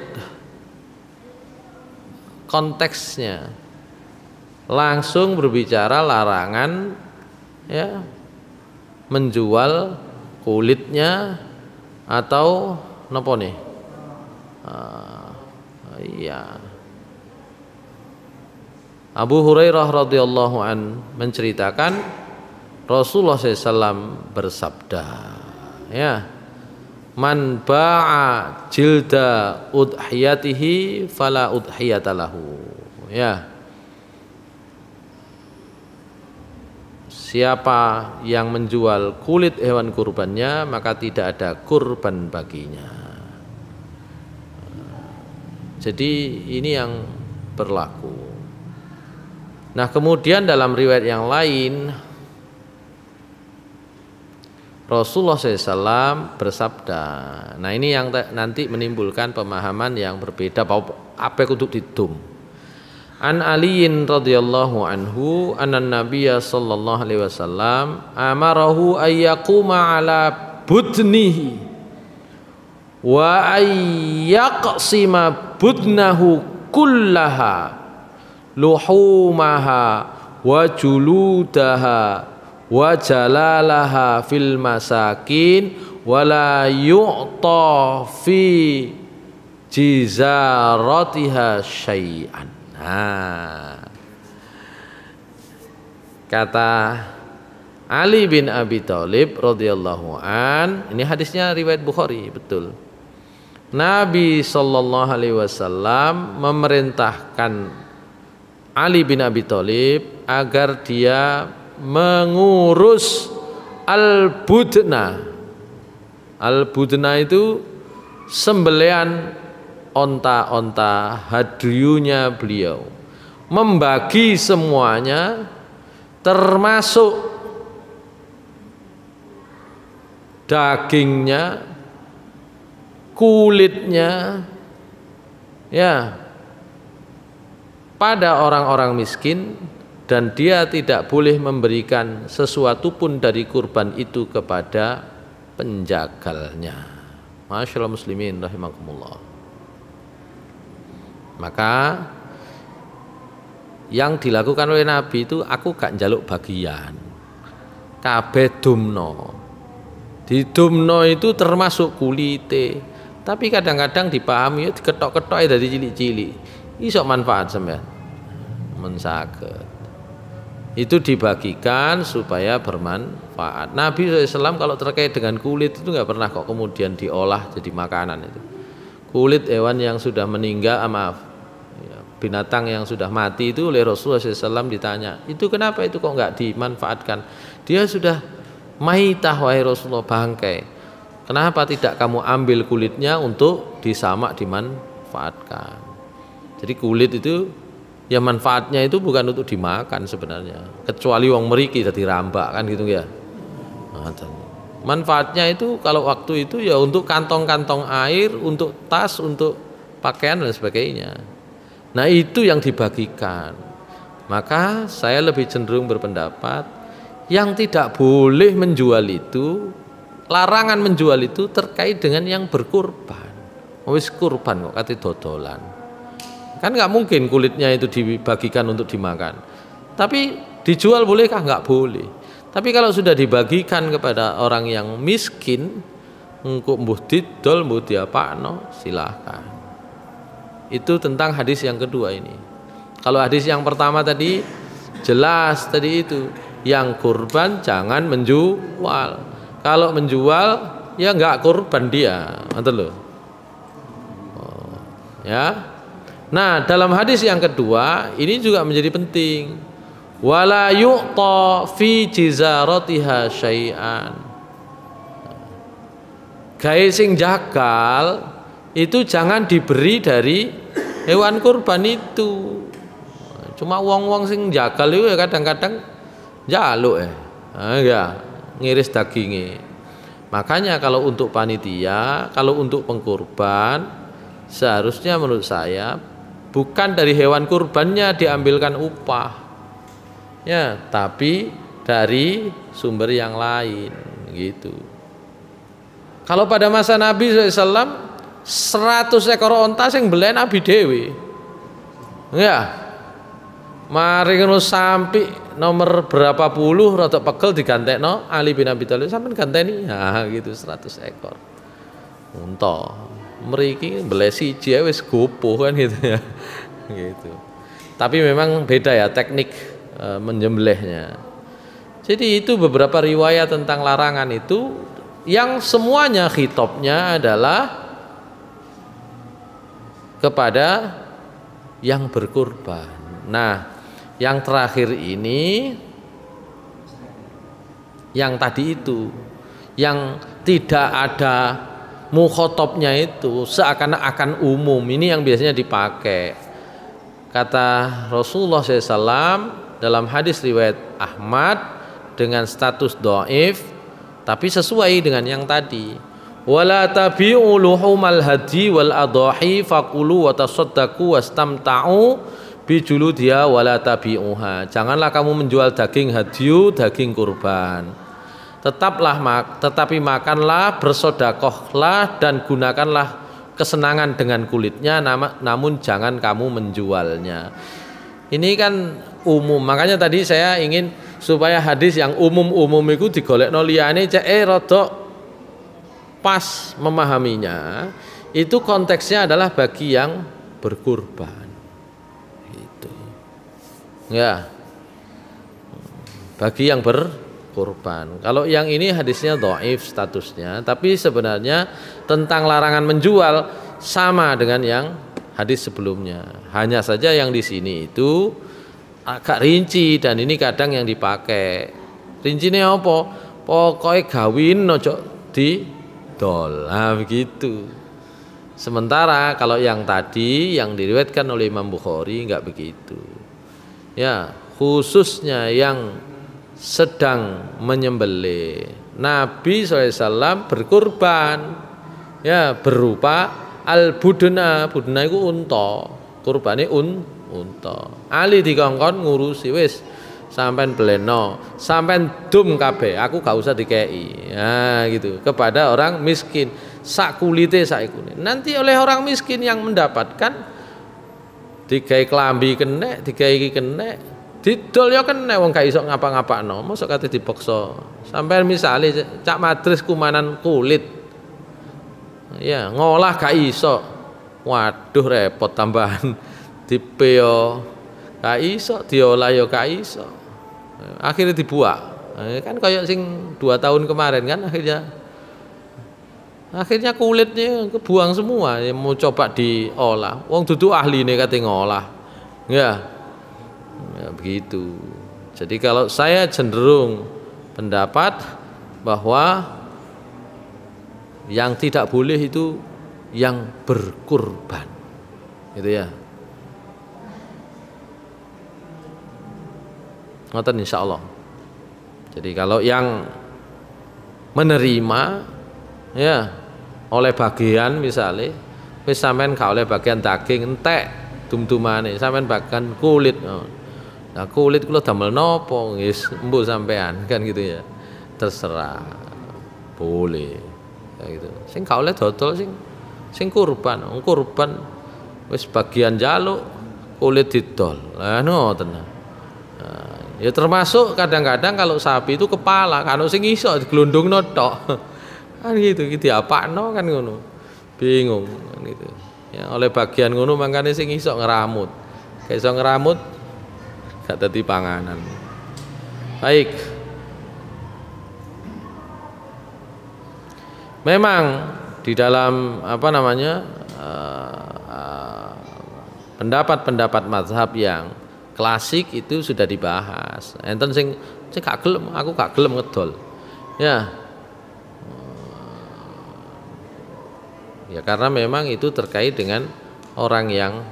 konteksnya, langsung berbicara larangan ya menjual kulitnya atau nopo nih iya. Abu Hurairah radhiyallahu an menceritakan Rasulullah SAW bersabda, ya, man ba'a jilda udhiyatihi fala udhiyatalahu. Ya. Siapa yang menjual kulit hewan kurbannya, maka tidak ada kurban baginya. Jadi ini yang berlaku. Nah, kemudian dalam riwayat yang lain Rasulullah SAW bersabda. Nah, ini yang nanti menimbulkan pemahaman yang berbeda apa untuk didum. An Aliin radhiyallahu anhu anna Nabiyya sallallahu alaihi wasallam amarahu ayyaquma ala budnihi wa ayyaqsima budnahu kullaha luhumaha wa juludaha wa jalalaha fil masakin wala yu'ta fi jizaratiha syai'an. Nah, kata Ali bin Abi Thalib radhiyallahu an, ini hadisnya riwayat Bukhari, betul. Nabi sallallahu alaihi wasallam memerintahkan Ali bin Abi Thalib agar dia mengurus al-budna. Al-budna itu sembelihan onta-onta hadiyunya beliau, membagi semuanya termasuk dagingnya, kulitnya, ya, pada orang-orang miskin, dan dia tidak boleh memberikan sesuatu pun dari kurban itu kepada penjagalnya. Masyaallah muslimin rahimakumullah. Maka yang dilakukan oleh Nabi itu, aku gak njaluk bagian, kabeh dumno. Di dumno itu termasuk kulite, tapi kadang-kadang dipahami diketok-ketok dari cilik-cilik, iso manfaat sampean men saged. Itu dibagikan supaya bermanfaat. Nabi SAW kalau terkait dengan kulit itu nggak pernah kok kemudian diolah jadi makanan itu. Kulit hewan yang sudah meninggal, binatang yang sudah mati itu oleh Rasulullah SAW ditanya, itu kenapa itu kok nggak dimanfaatkan? Dia sudah maitah wahai Rasulullah, bangkai. Kenapa tidak kamu ambil kulitnya untuk disamak dimanfaatkan? Jadi kulit itu ya manfaatnya itu bukan untuk dimakan sebenarnya, kecuali wong meriki jadi rambak kan gitu ya. Manfaatnya itu kalau waktu itu ya untuk kantong-kantong air, untuk tas, untuk pakaian dan sebagainya. Nah, itu yang dibagikan. Maka saya lebih cenderung berpendapat yang tidak boleh menjual itu, larangan menjual itu terkait dengan yang berkurban. Wis kurban kok kate dodolan. Kan nggak mungkin kulitnya itu dibagikan untuk dimakan. Tapi dijual bolehkah? Nggak boleh. Tapi kalau sudah dibagikan kepada orang yang miskin, engko mbuh didol mbuh diapakno, silahkan. Itu tentang hadis yang kedua ini. Kalau hadis yang pertama tadi jelas tadi itu, yang kurban jangan menjual. Kalau menjual ya nggak kurban dia, betul loh. Ya. Nah, dalam hadis yang kedua ini juga menjadi penting. Wala yu'ta fi jizaratiha syai'an. Gawe sing jagal itu jangan diberi dari hewan kurban itu. Cuma wong-wong sing jagal itu ya kadang-kadang njaluk ya ngiris dagingnya. Makanya kalau untuk panitia, kalau untuk pengkurban, seharusnya menurut saya bukan dari hewan kurbannya diambilkan upah, ya, tapi dari sumber yang lain gitu. Kalau pada masa Nabi SAW 100 ekor onta sing belen Nabi dewi, ya, mari ngono sampai nomor berapa puluh rada pegel digantekno Ali bin Abi Thalib sampean ganteni, ya gitu 100 ekor unta. Mriki mbeleh siji wis gopoh kan gitu ya. Gitu. Tapi memang beda ya teknik menyembelihnya. Jadi itu beberapa riwayat tentang larangan itu yang semuanya khitabnya adalah kepada yang berkurban. Nah, yang terakhir ini yang tadi itu, yang tidak ada mukhatabnya itu seakan-akan umum, ini yang biasanya dipakai. Kata Rasulullah SAW dalam hadis riwayat Ahmad dengan status dhaif, tapi sesuai dengan yang tadi. Wala tabi'u luhumal hadi wal adhahi faqulu wa tasaddaqu wastamta'u bijuludiha wala tabi'uha. Janganlah kamu menjual daging hadiu, daging kurban. Tetapi makanlah, bersedekahlah dan gunakanlah kesenangan dengan kulitnya, namun jangan kamu menjualnya. Ini kan umum. Makanya tadi saya ingin supaya hadis yang umum-umum itu digolekno liyane cek rada pas memahaminya, itu konteksnya adalah bagi yang berkurban. Gitu. Ya. Bagi yang berkurban. Kalau yang ini hadisnya dhaif statusnya, tapi sebenarnya tentang larangan menjual sama dengan yang hadis sebelumnya. Hanya saja yang di sini itu agak rinci dan ini kadang yang dipakai. Rincinya apa? Pokoknya gawin ojo di dol, nah begitu. Sementara kalau yang tadi yang diriwayatkan oleh Imam Bukhari enggak begitu. Ya, khususnya yang sedang menyembelih, Nabi SAW berkurban, ya berupa al-budna. Budna itu unta, kurbane unta. Ali dikongkon ngurusi wis. Sampai beleno, sampai dum kabeh, aku gak usah dikei. Nah, gitu. Kepada orang miskin, sak kulite sak ikune. Nanti oleh orang miskin yang mendapatkan dikai klambi kenek, dikai iki kenek, didol ya kenek wong gak iso ngapa-ngapakno. Mosok kate dipaksa. Sampai misalnya cak madris kumanan kulit. Ya, ngolah gak iso. Waduh repot tambahan. Dipeo gak iso, diolah ya gak iso. Akhirnya dibuang. Kan kayak sing 2 tahun kemarin kan akhirnya kulitnya kebuang semua. Yang mau coba diolah, wong dudu ahli nih kate ngolah. Ya begitu. Jadi kalau saya cenderung pendapat bahwa yang tidak boleh itu yang berkurban, gitu ya. Ngoten insyaallah. Jadi kalau yang menerima ya oleh bagian misalnya wis sampean gak oleh bagian daging entek dum-dumane, sampean bagian kulit. Nah kulit kula damel napa wis embuh sampean kan gitu ya. Terserah. Boleh. Ya gitu. Sing gak oleh dodol sing kurban. Kurban wis bagian jaluk kulit didol. Lah ngoten. Ya termasuk kadang-kadang kalau sapi itu kepala, kalau sing iso diglondongno tok. Kan gitu, diapakno kan ngono. Bingung kan gitu. Ya oleh bagian ngono mangkane sing iso ngeramut. Gak iso ngeramut gak dadi panganan. Baik. Memang di dalam pendapat-pendapat mazhab yang klasik itu sudah dibahas. Enten sing gak gelem, aku gak gelem ngedol. Ya. Ya karena memang itu terkait dengan orang yang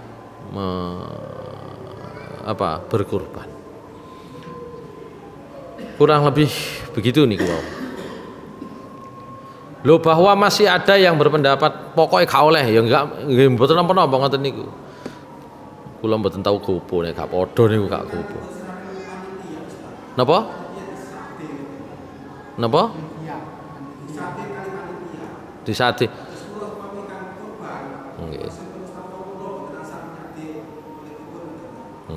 berkurban. Kurang lebih begitu nih kula. Loh bahwa masih ada yang berpendapat pokoknya gak oleh ya enggak mboten napa-napa ngoten niku. Kula mboten tau gopo nek gak padha niku gak gopo. Napa? Napa? Disate. Nggih.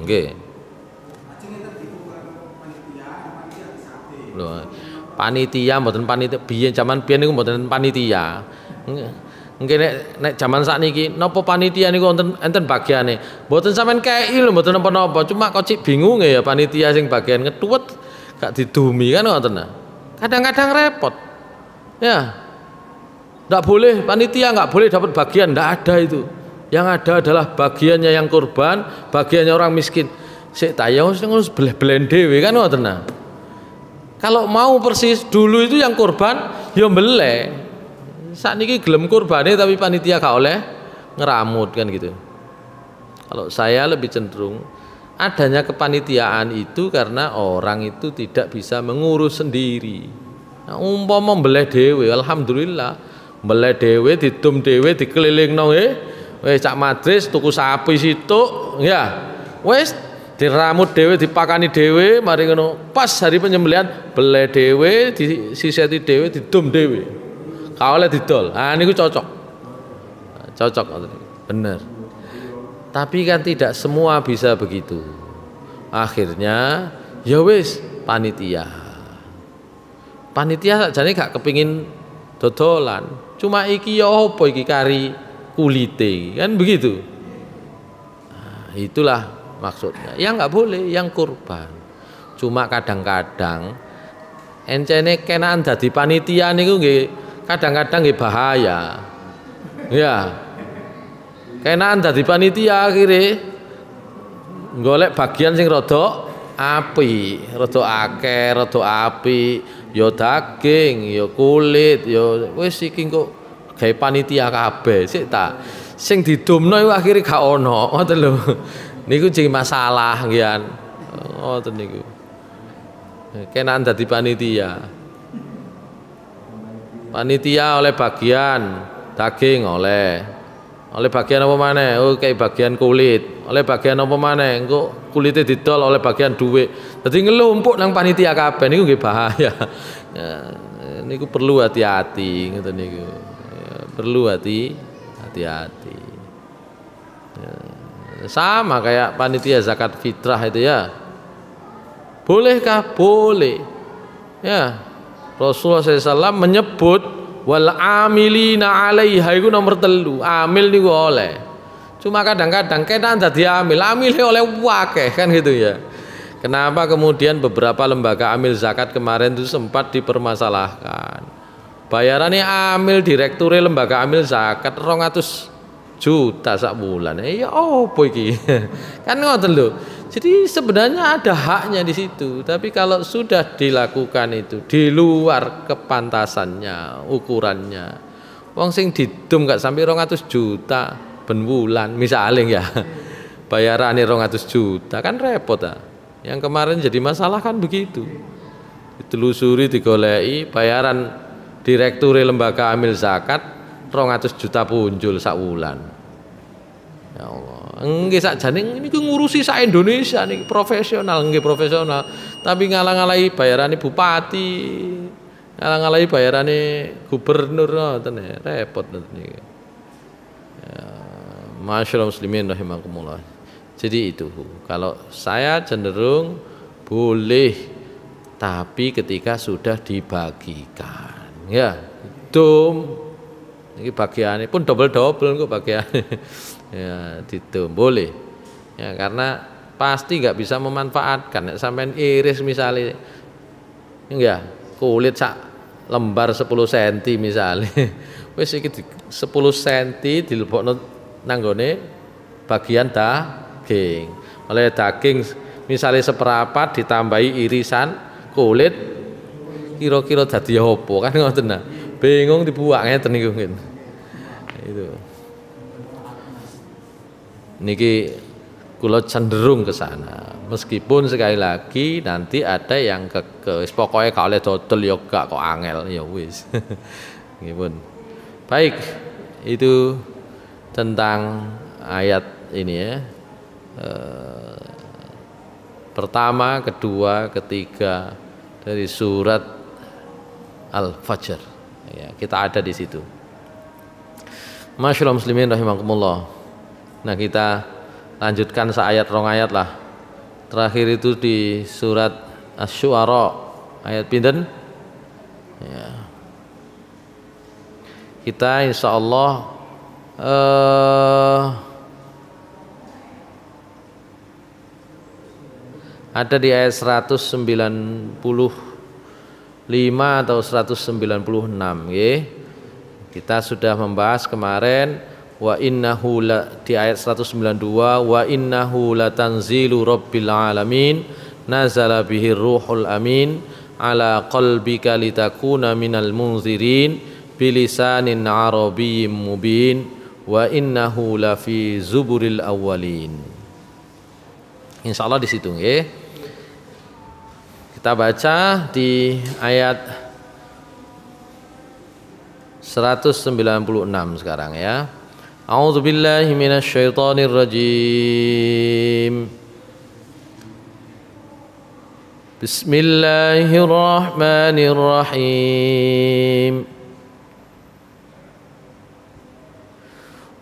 Nggih. Lho, panitia mboten panitia biyen zaman biyen niku mboten panitia. Nggih nek jaman sakniki napa panitia niku enten bagiane. Mboten sampean kei lho mboten napa-napa, cuma kok cik bingung ya panitia sing bagian ngetuwet gak didumi kan ngoten. Kadang-kadang repot. Ya, tidak boleh panitia, nggak boleh dapat bagian, tidak ada itu. Yang ada adalah bagiannya yang kurban, bagiannya orang miskin. Sik tayo harus beleh-belen dhewe kan ngoten nah. Kalau mau persis dulu itu yang kurban ya beleh. Sakniki gelem kurbane tapi panitia gak oleh ngeramut kan gitu. Kalau saya lebih cenderung adanya kepanitiaan itu karena orang itu tidak bisa mengurus sendiri. Nah, umpama mbeleh dhewe alhamdulillah, mbeleh dhewe didum dhewe dikelilingno wis cak madris tuku sapi situk ya. Wis diramut dhewe dipakani dhewe mari ngono pas hari penyembelihan beleh dhewe disiseti dhewe didum dhewe. Ka oleh didol. Ah niku cocok. Cocok bener. Tapi kan tidak semua bisa begitu. Akhirnya ya wis panitia. Panitia sakjane gak kepingin dodolan. Cuma iki ya apa iki kari kulite kan begitu. Nah, itulah maksudnya. Yang nggak boleh yang kurban. Cuma kadang-kadang encene kenaan dadi panitia niku nggih kadang-kadang nggih bahaya. Ya. Kenaan dadi panitia akhire golek bagian sing rada apik, rada akeh, rada apik, ya daging, ya kulit, ya wis iki kok gawe panitia kabeh. Sik ta. Sing didumno iku akhire gak ono, ngoten lho. Niku jadi masalah nggih. Ngoten niku. Kenaan dadi panitia. Panitia oleh bagian daging oleh bagian apa maneh? Oh kayak bagian kulit. Oleh bagian apa maneh? Engko kulite didol oleh bagian duit. Dadi ngelumpuk nang panitia kabeh niku nggih bahaya. Ya, niku perlu hati-hati ngoten niku. Ya, perlu hati-hati. Ya, sama kayak panitia zakat fitrah itu ya. Bolehkah? Boleh. Ya. Rasulullah SAW menyebut wal amilina 'alaiha iku nomor 3. Amil niku oleh. Cuma kadang-kadang kenaan dadi amil oleh wakeh kan gitu ya. Kenapa kemudian beberapa lembaga amil zakat kemarin itu sempat dipermasalahkan. Bayarannya amil direkture lembaga amil zakat 200 juta sak bulan. Ya opo iki? Kan ngoten lho. Jadi sebenarnya ada haknya di situ, tapi kalau sudah dilakukan itu di luar kepantasannya, ukurannya. Wong sing didum gak sampai 200 juta ben bulan misalnya ya. Bayarannya 200 juta kan repot ah. Yang kemarin jadi masalah kan begitu. Ditelusuri digoleki bayaran direktur lembaga amil zakat 200 juta punjul sak wulan. Ya Allah. Nggih sakjane niku ngurusi sak Indonesia niki profesional, nggih profesional. Tapi ngalang-alangi bayarane bupati, ngalang-alangi bayarane gubernur ngoten repot niku. Ya, masyaallah muslimin rahimakumullah. Jadi itu kalau saya cenderung boleh tapi ketika sudah dibagikan ya dum ini bagiannya pun double-double kok bagiannya ya didum boleh ya karena pasti nggak bisa memanfaatkan sampai iris misalnya enggak kulit sak lembar 10 cm misalnya wis iki 10 cm dilebokno nanggone bagian daging oleh daging misalnya seperapat ditambahi irisan kulit kira-kira dadi apa kan ngoten nah bingung dibuak ngeten niku itu niki kula cenderung ke sana meskipun sekali lagi nanti ada yang wis pokoke gak oleh dodol ya gak kok angel ya wis nggih pun baik itu tentang ayat ini ya pertama, kedua, ketiga dari surat Al-Fajr. Ya, kita ada di situ. Masyaallah muslimin rahimakumullah. Nah, kita lanjutkan seayat rong ayat lah. Terakhir itu di surat Asy-Syu'ara ayat pinten? Ya. Kita insyaallah ada di ayat 190 atau 196 nggih. Kita sudah membahas kemarin wa innahu di ayat 192 wa innahu latanzilu rabbil alamin nazala bihi ruhul amin ala qalbika litakuna minal munzirin bilisanin arabiyyin mubin wa innahu lafi zuburil awwalin. Insyaallah di situ nggih. Kita baca di ayat 196 sekarang ya. A'udzu billahi minasy syaithanir rajim. Bismillahirrahmanirrahim.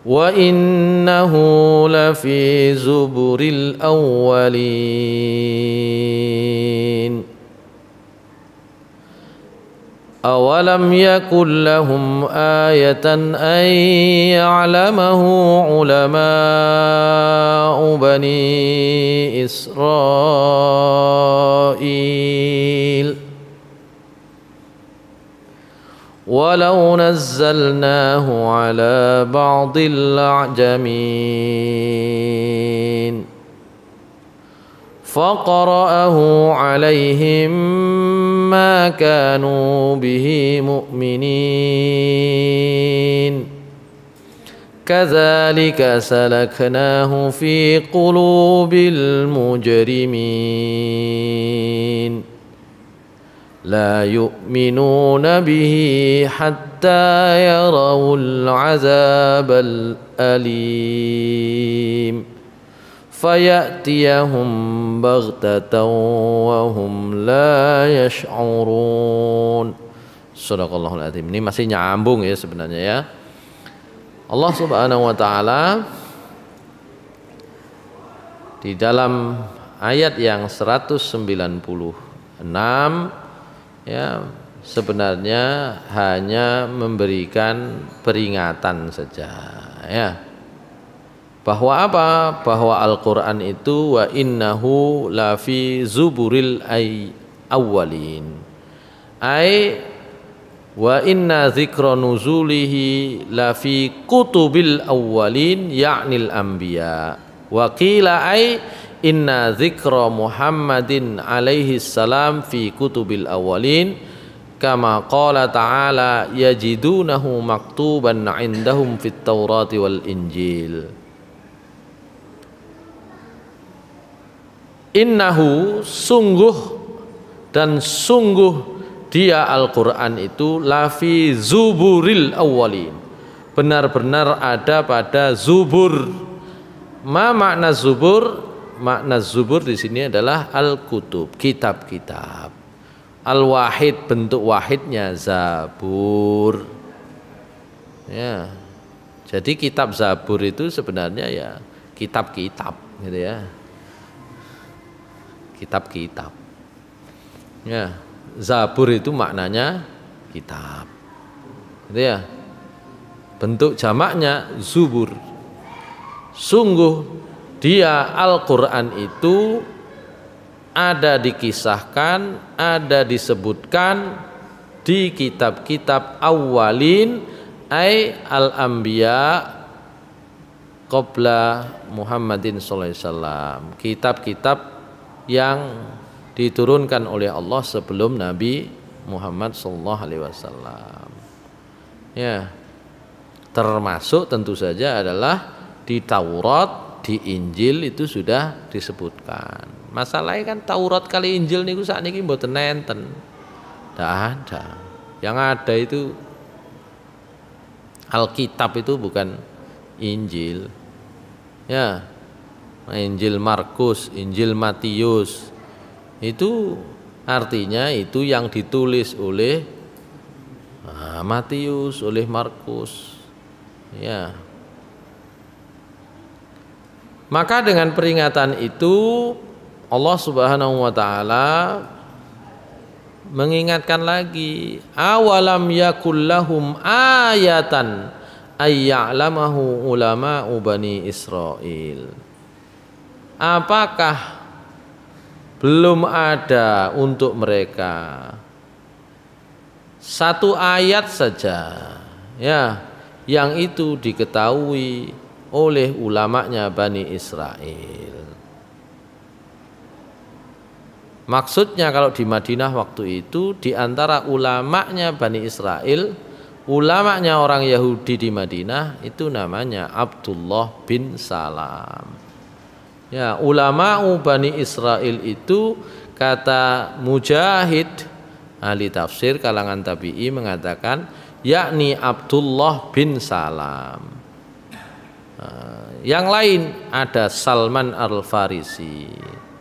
Wa innahu lafi zuburil awwalin. أولم يكن لهم آية أن يعلمه علماء بني إسرائيل ولو نزلناه على بعض الأعجمين فقرأه عليهم ما كانوا به مؤمنين كذلك سلكناه في قلوب المجرمين لا يؤمنون به حتى يروا العذاب الأليم فيأتيهم بغتة وهم لا يشعرون. Shadaqallahul adzim. Ini masih nyambung ya sebenarnya ya. Allah Subhanahu wa taala di dalam ayat yang 196 ya sebenarnya hanya memberikan peringatan saja ya. Bahwa apa? Bahwa Al-Quran itu wa innahu lafi zuburil awwalin. Wa inna dzikra nuzulihi lafi kutubil awwalin ya'nil anbiya. Wa qila inna dzikra Muhammadin alaihi salam fi kutubil awwalin kama qala ta'ala yajidunahu maktuban 'indahum fit Taurati wal Injil. Innahu sungguh dan sungguh dia Al-Quran itu lafi zuburil awwalin, benar-benar ada pada zubur. Ma makna zubur? Makna zubur di sini adalah al-kutub, kitab-kitab. Al-wahid, bentuk wahidnya zabur. Ya. Jadi kitab zabur itu sebenarnya ya kitab-kitab gitu ya. Kitab-kitab ya, zabur itu maknanya kitab gitu ya, bentuk jamaknya zubur. Sungguh dia Al-Quran itu ada dikisahkan, ada disebutkan di kitab-kitab awalin al-anbiya qabla Muhammadin sallallahu alaihi wasallam, kitab-kitab yang diturunkan oleh Allah sebelum Nabi Muhammad sallallahu alaihi wasallam. Ya. Termasuk tentu saja adalah di Taurat, di Injil itu sudah disebutkan. Masalahnya kan Taurat kali Injil niku sakniki mboten nenten. Ndak ada. Yang ada itu Alkitab itu bukan Injil. Ya. Injil Markus, Injil Matius itu artinya itu yang ditulis oleh Matius, oleh Markus ya. Maka dengan peringatan itu Allah Subhanahu wa taala mengingatkan lagi, awalam yakul lahum ayatan ayya'lamahu ulama bani Israil. Apakah belum ada untuk mereka satu ayat saja ya yang itu diketahui oleh ulamanya Bani Israel. Maksudnya kalau di Madinah waktu itu di antara ulamanya Bani Israel, ulamanya orang Yahudi di Madinah itu namanya Abdullah bin Salam. Ya, ulama Bani Israel itu kata Mujahid, ahli tafsir kalangan tabi'i mengatakan yakni Abdullah bin Salam. Yang lain ada Salman Al-Farisi.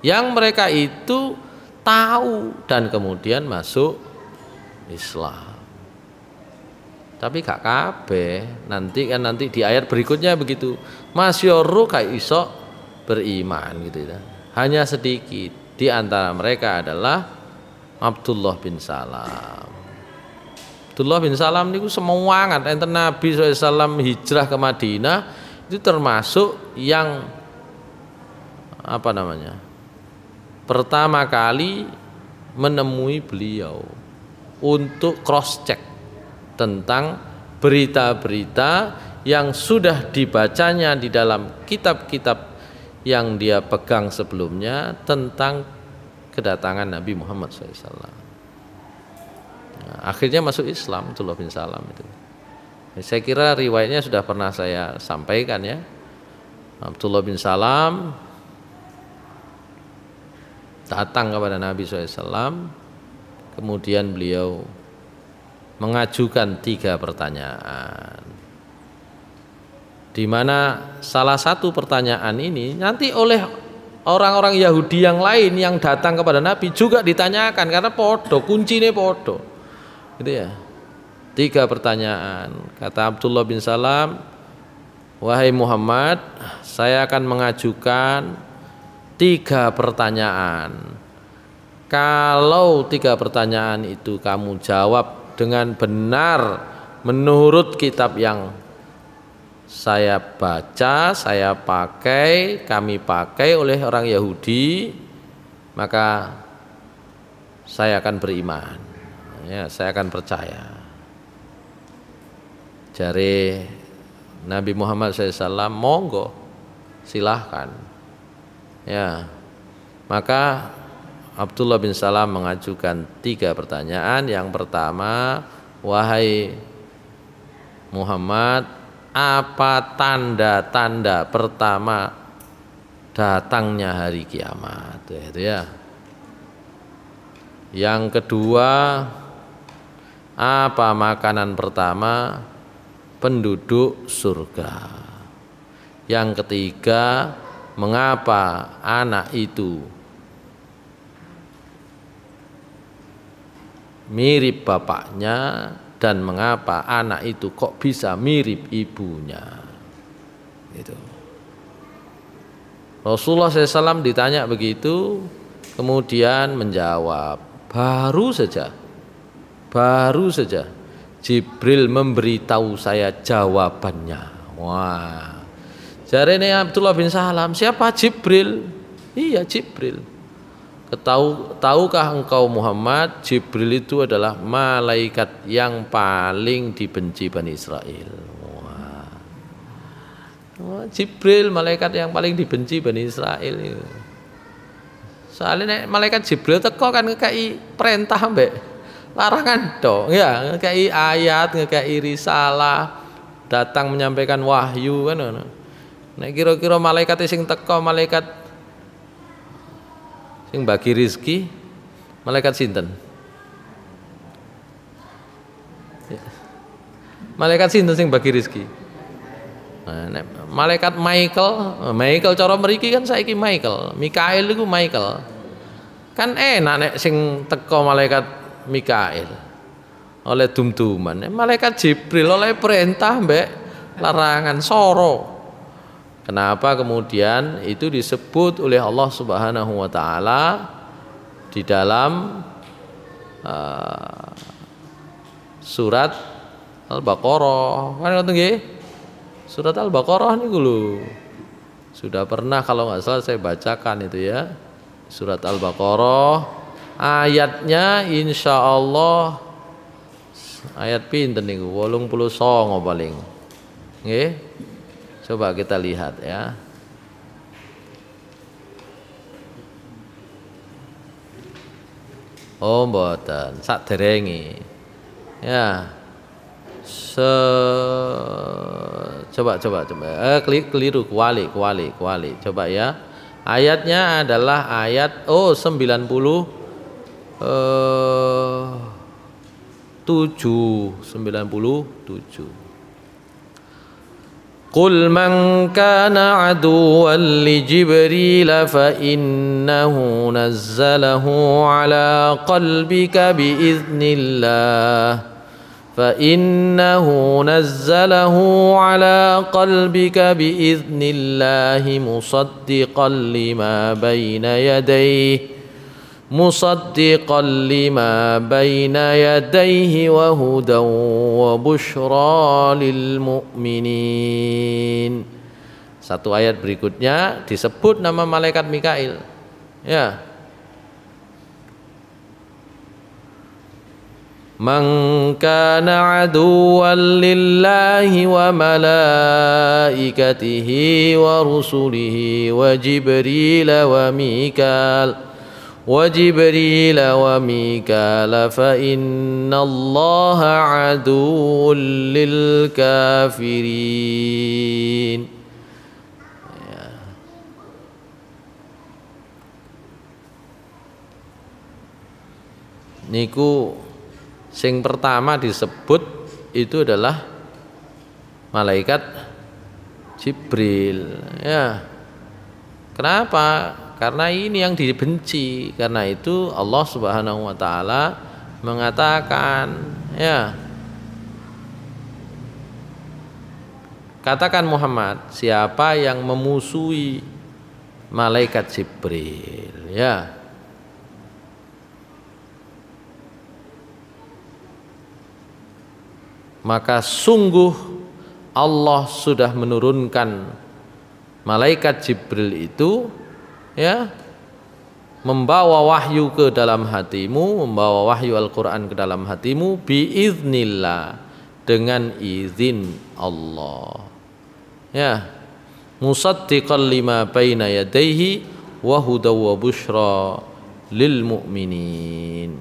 Yang mereka itu tahu dan kemudian masuk Islam. Tapi gak kabeh. Nanti di ayat berikutnya begitu. Masyoru kayak iso beriman gitu ya. Hanya sedikit. Di antara mereka adalah Abdullah bin Salam. Abdullah bin Salam niku semangat enten Nabi SAW hijrah ke Madinah itu termasuk yang pertama kali menemui beliau untuk cross check tentang berita-berita yang sudah dibacanya di dalam kitab-kitab yang dia pegang sebelumnya tentang kedatangan Nabi Muhammad SAW. Nah, akhirnya masuk Islam Abdullah bin Salam itu. Saya kira riwayatnya sudah pernah saya sampaikan ya. Abdullah bin Salam datang kepada Nabi SAW, kemudian beliau mengajukan 3 pertanyaan, di mana salah satu pertanyaan ini nanti oleh orang-orang Yahudi yang lain yang datang kepada Nabi juga ditanyakan karena podo, kuncinya podo, gitu ya. 3 pertanyaan. Kata Abdullah bin Salam, wahai Muhammad, saya akan mengajukan 3 pertanyaan. Kalau 3 pertanyaan itu kamu jawab dengan benar menurut kitab yang saya baca, saya pakai, kami pakai oleh orang Yahudi, maka saya akan beriman. Ya, saya akan percaya. Jari Nabi Muhammad SAW, monggo, silahkan. Ya, maka Abdullah bin Salam mengajukan 3 pertanyaan. Yang pertama, wahai Muhammad, apa tanda-tanda pertama datangnya hari kiamat? Itu ya. Yang kedua, apa makanan pertama penduduk surga? Yang ketiga, mengapa anak itu mirip bapaknya dan mengapa anak itu kok bisa mirip ibunya? Itu. Rasulullah SAW ditanya begitu, kemudian menjawab, baru saja Jibril memberitahu saya jawabannya. Wah, jarene Abdullah bin Salam, siapa Jibril? Iya, Jibril. Tahukah engkau Muhammad, Jibril itu adalah malaikat yang paling dibenci Bani Israel. Wah, Jibril malaikat yang paling dibenci Bani Israel. Soalnya malaikat Jibril teko kan ngekei perintah mbek larangan dong, ya, ngekei ayat, ngekei risalah, datang menyampaikan wahyu kan. Nek kira-kira malaikat sing teko malaikat sing bagi rizki, malaikat sinten? Malaikat sinten sing bagi rizki? Nah, malaikat Michael cara mriki kan saiki Mikael iku Michael. Kan enak nek sing teko malaikat Mikael oleh dum-duman. Malaikat Jibril oleh perintah mbek larangan soro. Kenapa kemudian itu disebut oleh Allah Subhanahu wa taala di dalam surat Al-Baqarah. Kan ngoten nggih? Surat Al-Baqarah niku lho. Sudah pernah kalau nggak salah saya bacakan itu ya. Surat Al-Baqarah ayatnya insyaallah Ayat pinten niku? 89 paling. Nggih. Coba kita lihat ya. Oh mboten, saderenge. Ya. Coba. Keliru, kuali. Coba ya. Ayatnya adalah ayat 97. Qul man kana aduwwan li Jibril fa innahu nazzalahu ala qalbika biiznillah فإنه نزله على قلبك بإذن الله مصدقا لما بين يديه وهدى وبشرى للمؤمنين. Satu ayat berikutnya disebut nama malaikat Mikail. Ya. Man kana aduwwan lillahi wa malaikatihi wa rusulihi wa Jibril wa Mikal fa innallaha aduwwun lil kafirin. Ya. Niku sing pertama disebut itu adalah malaikat Jibril. Ya. Kenapa? Karena ini yang dibenci. Karena itu Allah Subhanahu wa taala mengatakan, ya. Katakan Muhammad, siapa yang memusuhi malaikat Jibril, ya. Maka sungguh Allah sudah menurunkan malaikat Jibril itu, ya, membawa wahyu ke dalam hatimu, membawa wahyu Al-Quran ke dalam hatimu biiznillah, dengan izin Allah, ya, musaddiqan lima baina yadayhi wa hudaw wa busyra lil mu'minin,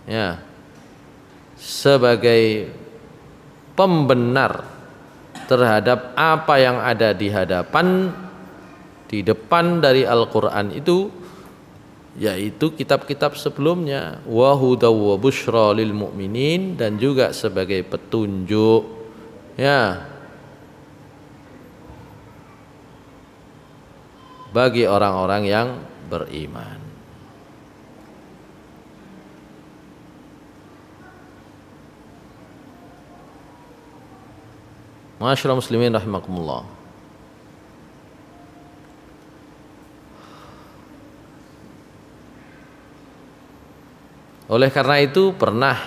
ya, sebagai pembenar terhadap apa yang ada di depan dari Al-Quran itu, yaitu kitab-kitab sebelumnya, wa hudaw wa busyra lil mu'minin, dan juga sebagai petunjuk, ya, bagi orang-orang yang beriman. Ma'asyiral muslimin rahimakumullah. Oleh karena itu pernah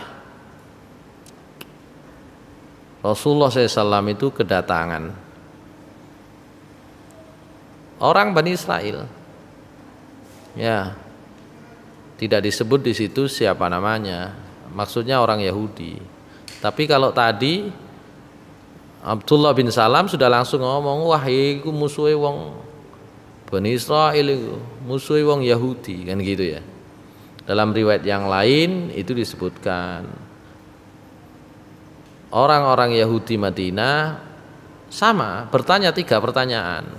Rasulullah SAW itu kedatangan orang Bani Israel. Ya, tidak disebut di situ siapa namanya. Maksudnya orang Yahudi. Tapi kalau tadi Abdullah bin Salam sudah langsung ngomong, wah iku musuhe wong Bani Israil, iku musuhe wong Yahudi, kan gitu ya. Dalam riwayat yang lain itu disebutkan orang-orang Yahudi Madinah sama bertanya 3 pertanyaan.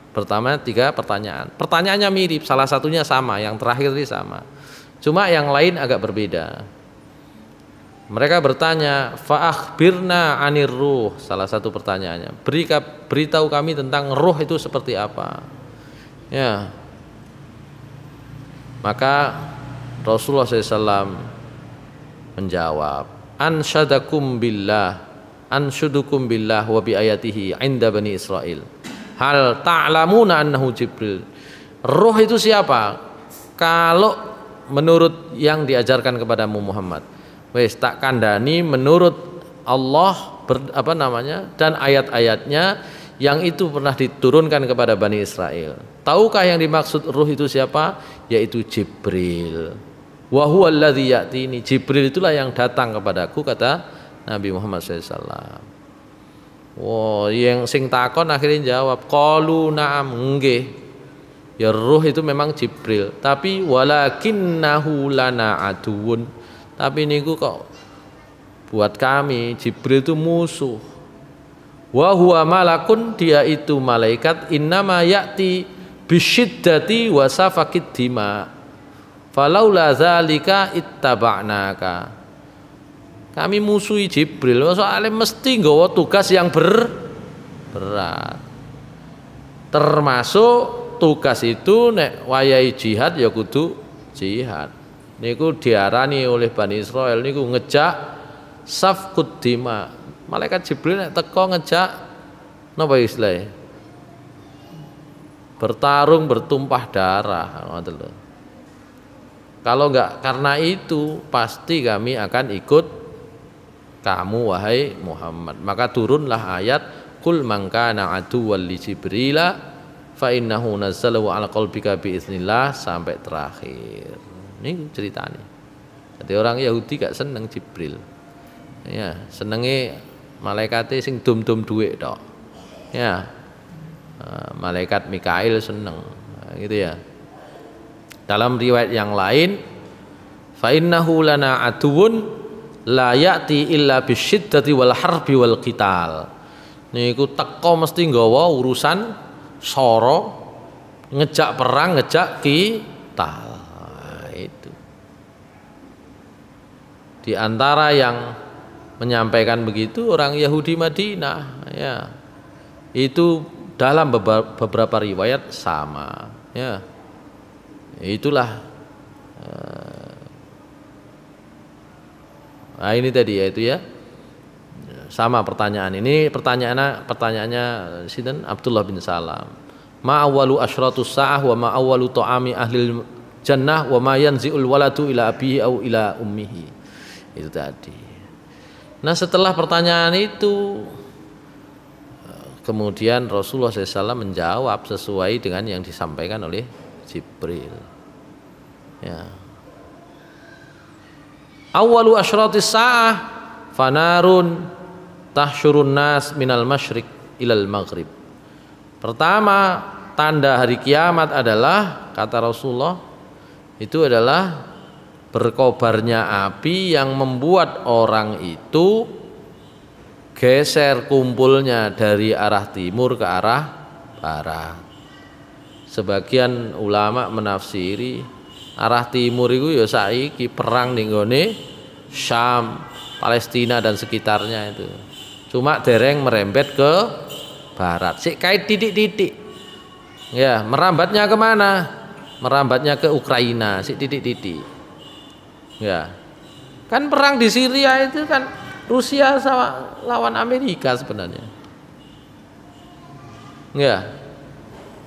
Pertama 3 pertanyaan. Pertanyaannya mirip, salah satunya sama, yang terakhir ini sama. Cuma yang lain agak berbeda. Mereka bertanya, fa'akhbirna anir ruh, salah satu pertanyaannya. Beritahu kami tentang ruh itu seperti apa. Ya. Maka Rasulullah SAW menjawab, ansyadukum billah wa bi ayatihi inda Bani Israel. Hal ta'lamuna annahu Jibril. Ruh itu siapa? Kalau menurut yang diajarkan kepadamu Muhammad, wes tak kandani menurut Allah dan ayat-ayatnya yang itu pernah diturunkan kepada Bani Israel. Tahukah yang dimaksud ruh itu siapa? Yaitu Jibril. Wa huwa alladzi ya'tini. Jibril itulah yang datang kepadaku, kata Nabi Muhammad SAW. Wah, yang sing takon akhirnya jawab, qalu na'am, nggih. Ya ruh itu memang Jibril, tapi walakinnahu lana aduun. Tapi niku kok buat kami Jibril itu musuh. Wa huwa malakun, dia itu malaikat, innama ya'ti bisyiddati wa safakid dima. Falaula zalika ittaba'naka. Kami musuhi Jibril, soalnya mesti nggawa tugas yang berat. Termasuk tugas itu nek wayahe jihad ya kudu jihad. Niku diarani oleh Bani Israel niku ngejak safkud dima. Malaikat Jibril nek teko ngejak napa istilahnya? Bertarung bertumpah darah, ngoten lho. Kalau enggak karena itu pasti kami akan ikut kamu wahai Muhammad. Maka turunlah ayat qul man kana aduwwan li jibrila fa innahu nazzalahu ala qalbika bi idznillah sampai terakhir. Ini ceritanya. Jadi orang Yahudi gak seneng Jibril. Ya, senenge malaikate sing dum-dum dhuwit tok. Ya. Malaikat Mikail seneng. Gitu ya. Dalam riwayat yang lain, fa innahu lana aduun la ya'ti illa bisyiddati wal harbi wal qital. Niku teko mesti nggawa urusan soro, ngejak perang, ngejak qital. Nah, itu. Di antara yang menyampaikan begitu orang Yahudi Madinah, ya. Itu dalam beberapa riwayat sama, ya. Itulah nah ini tadi yaitu ya sama pertanyaan ini pertanyaannya sinten Abdullah bin Salam, ma awwalu asyratus saah wa ma awwalu ta'ami ahlil jannah wa ma yanzi'ul waladu ila abihi au ila ummihi. Itu tadi. Nah setelah pertanyaan itu kemudian Rasulullah SAW menjawab sesuai dengan yang disampaikan oleh Jibril. Ya. Awwalu asyratis saah fanarun tahsyurun nas minal masyriq ilal maghrib. Pertama tanda hari kiamat adalah kata Rasulullah itu adalah berkobarnya api yang membuat orang itu geser kumpulnya dari arah timur ke arah barat. Sebagian ulama menafsiri arah timur itu ya saiki perang ning gone Syam, Palestina dan sekitarnya itu. Cuma dereng merembet ke barat. Sik kait titik-titik. Ya, merambatnya kemana? Merambatnya ke Ukraina, sik titik-titik. Ya. Kan perang di Syria itu kan Rusia sama lawan Amerika sebenarnya. Ya.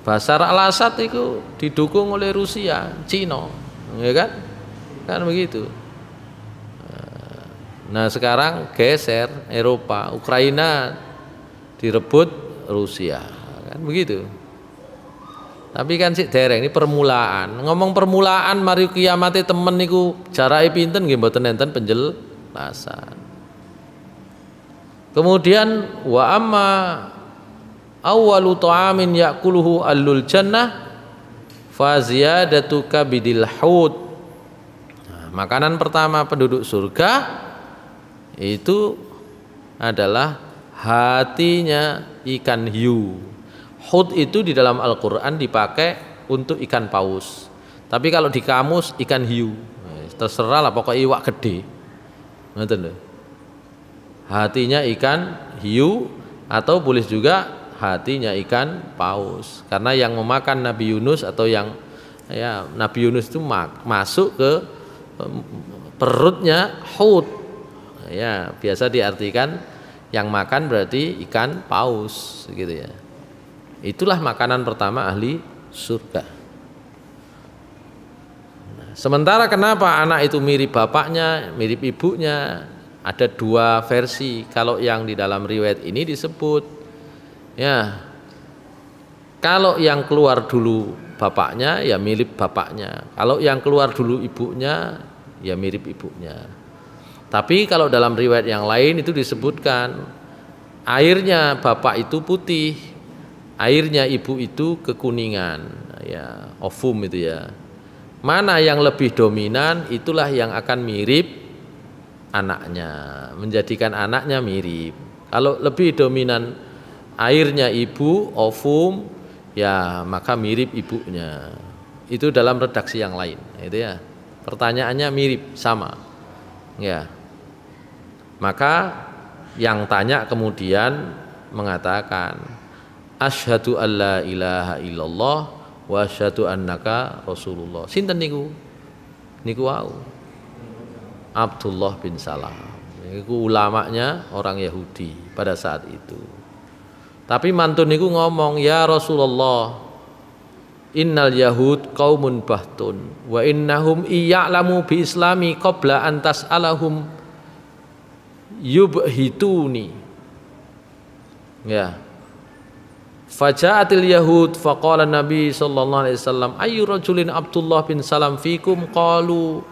Bashar al-Assad itu didukung oleh Rusia, Cina, ya kan? Kan begitu. Nah sekarang geser Eropa, Ukraina direbut Rusia, kan begitu. Tapi kan sik dereng ini permulaan. Ngomong permulaan, mari kiamate temen niku jarake pinten nggih mboten enten penjelasan. Kemudian wa amma awwalu ta'amin ya'kuluhu allul jannah fa ziyadatu kabidil haud. Nah, makanan pertama penduduk surga itu adalah hatinya ikan hiu. Hud itu di dalam Al-Qur'an dipakai untuk ikan paus. Tapi kalau di kamus ikan hiu. Terserah lah pokoknya iwak gede. Ngoten lho. Hatinya ikan hiu atau boleh juga hatinya ikan paus, karena yang memakan Nabi Yunus atau yang ya Nabi Yunus itu masuk ke perutnya Hud. Ya, biasa diartikan yang makan berarti ikan paus gitu ya. Itulah makanan pertama ahli surga. Nah, sementara kenapa anak itu mirip bapaknya, mirip ibunya? Ada dua versi. Kalau yang di dalam riwayat ini disebut ya, kalau yang keluar dulu bapaknya ya mirip bapaknya. Kalau yang keluar dulu ibunya ya mirip ibunya. Tapi kalau dalam riwayat yang lain itu disebutkan airnya bapak itu putih, airnya ibu itu kekuningan, ya, ovum itu ya. Mana yang lebih dominan itulah yang akan mirip anaknya, menjadikan anaknya mirip. Kalau lebih dominan airnya ibu, ovum, ya maka mirip ibunya. Itu dalam redaksi yang lain, itu ya. Pertanyaannya mirip, sama. Ya. Maka yang tanya kemudian mengatakan asyhadu alla ilaha illallah wa asyhadu annaka rasulullah. Sinten niku? Niku wau Abdullah bin Salam. Niku ulamanya orang Yahudi pada saat itu. Tapi mantun niku ngomong, ya Rasulullah, innal yahud qaumun bahtun wa innahum iya'lamu bi islami qabla an tas'alahum yubhituni. Ya. Faja'atil yahud faqala Nabi sallallahu alaihi wasallam ayyu rajulin Abdullah bin Salam fikum qalu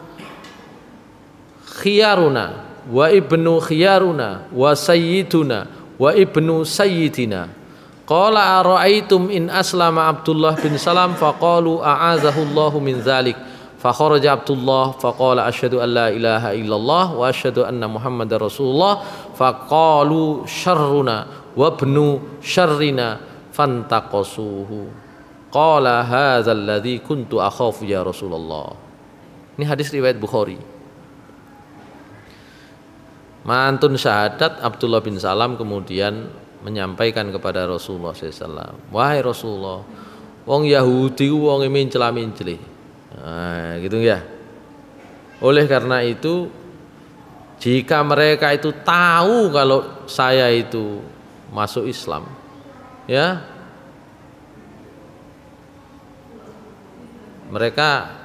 khiyaruna wa ibnu khiyaruna wa sayyiduna wa ibnu sayyidina. Qala ara'aitum in aslama Abdullah bin Salam faqalu a'azahu Allahu min dzalik. Fa kharaja Abdullah faqala asyhadu an la ilaha illallah wa asyhadu anna Muhammadar Rasulullah faqalu syarruna wa ibnu syarrina fantaqasuhu. Qala hadzal ladzi kuntu akhafu ya Rasulullah. Ini hadis riwayat Bukhari. Mantun syahadat Abdullah bin Salam kemudian menyampaikan kepada Rasulullah SAW, wahai Rasulullah, wong Yahudi wong mencela-menceli. Nah, gitu ya. Oleh karena itu, jika mereka itu tahu kalau saya itu masuk Islam, ya, mereka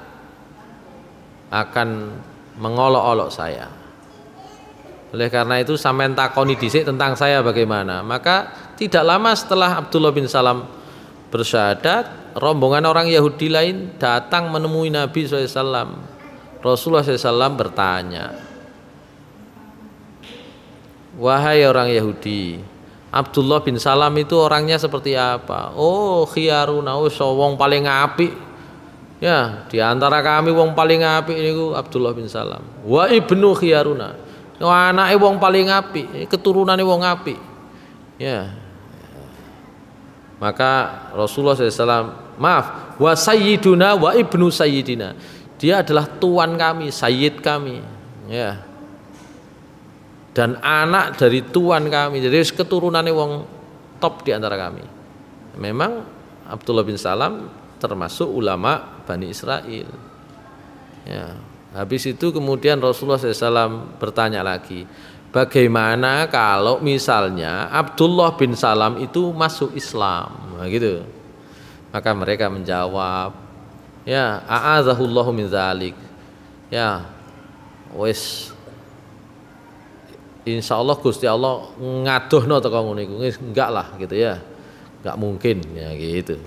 akan mengolok-olok saya. Oleh karena itu sampean takoni dhisik tentang saya bagaimana. Maka tidak lama setelah Abdullah bin Salam bersyahadat, rombongan orang Yahudi lain datang menemui Nabi SAW. Rasulullah SAW bertanya, wahai orang Yahudi, Abdullah bin Salam itu orangnya seperti apa? Oh, khiyaruna, wong paling apik. Ya, di antara kami wong paling apik niku Abdullah bin Salam. Wa ibnu khiyaruna, anake wong paling apik, keturunane wong apik. Ya. Maka Rasulullah SAW, maaf, wa sayyiduna wa ibnu sayyidina. Dia adalah tuan kami, sayyid kami. Ya. Dan anak dari tuan kami. Jadi keturunannya wong top di antara kami. Memang Abdullah bin Salam termasuk ulama Bani Israel. Ya. Habis itu kemudian Rasulullah SAW bertanya lagi, bagaimana kalau misalnya Abdullah bin Salam itu masuk Islam, nah, gitu. Maka mereka menjawab, ya, a'adzahullahu min dzalik. Ya, wis insyaallah Gusti Allah ngadohno teko ngono iku. Enggak lah gitu ya. Enggak mungkin ya gitu.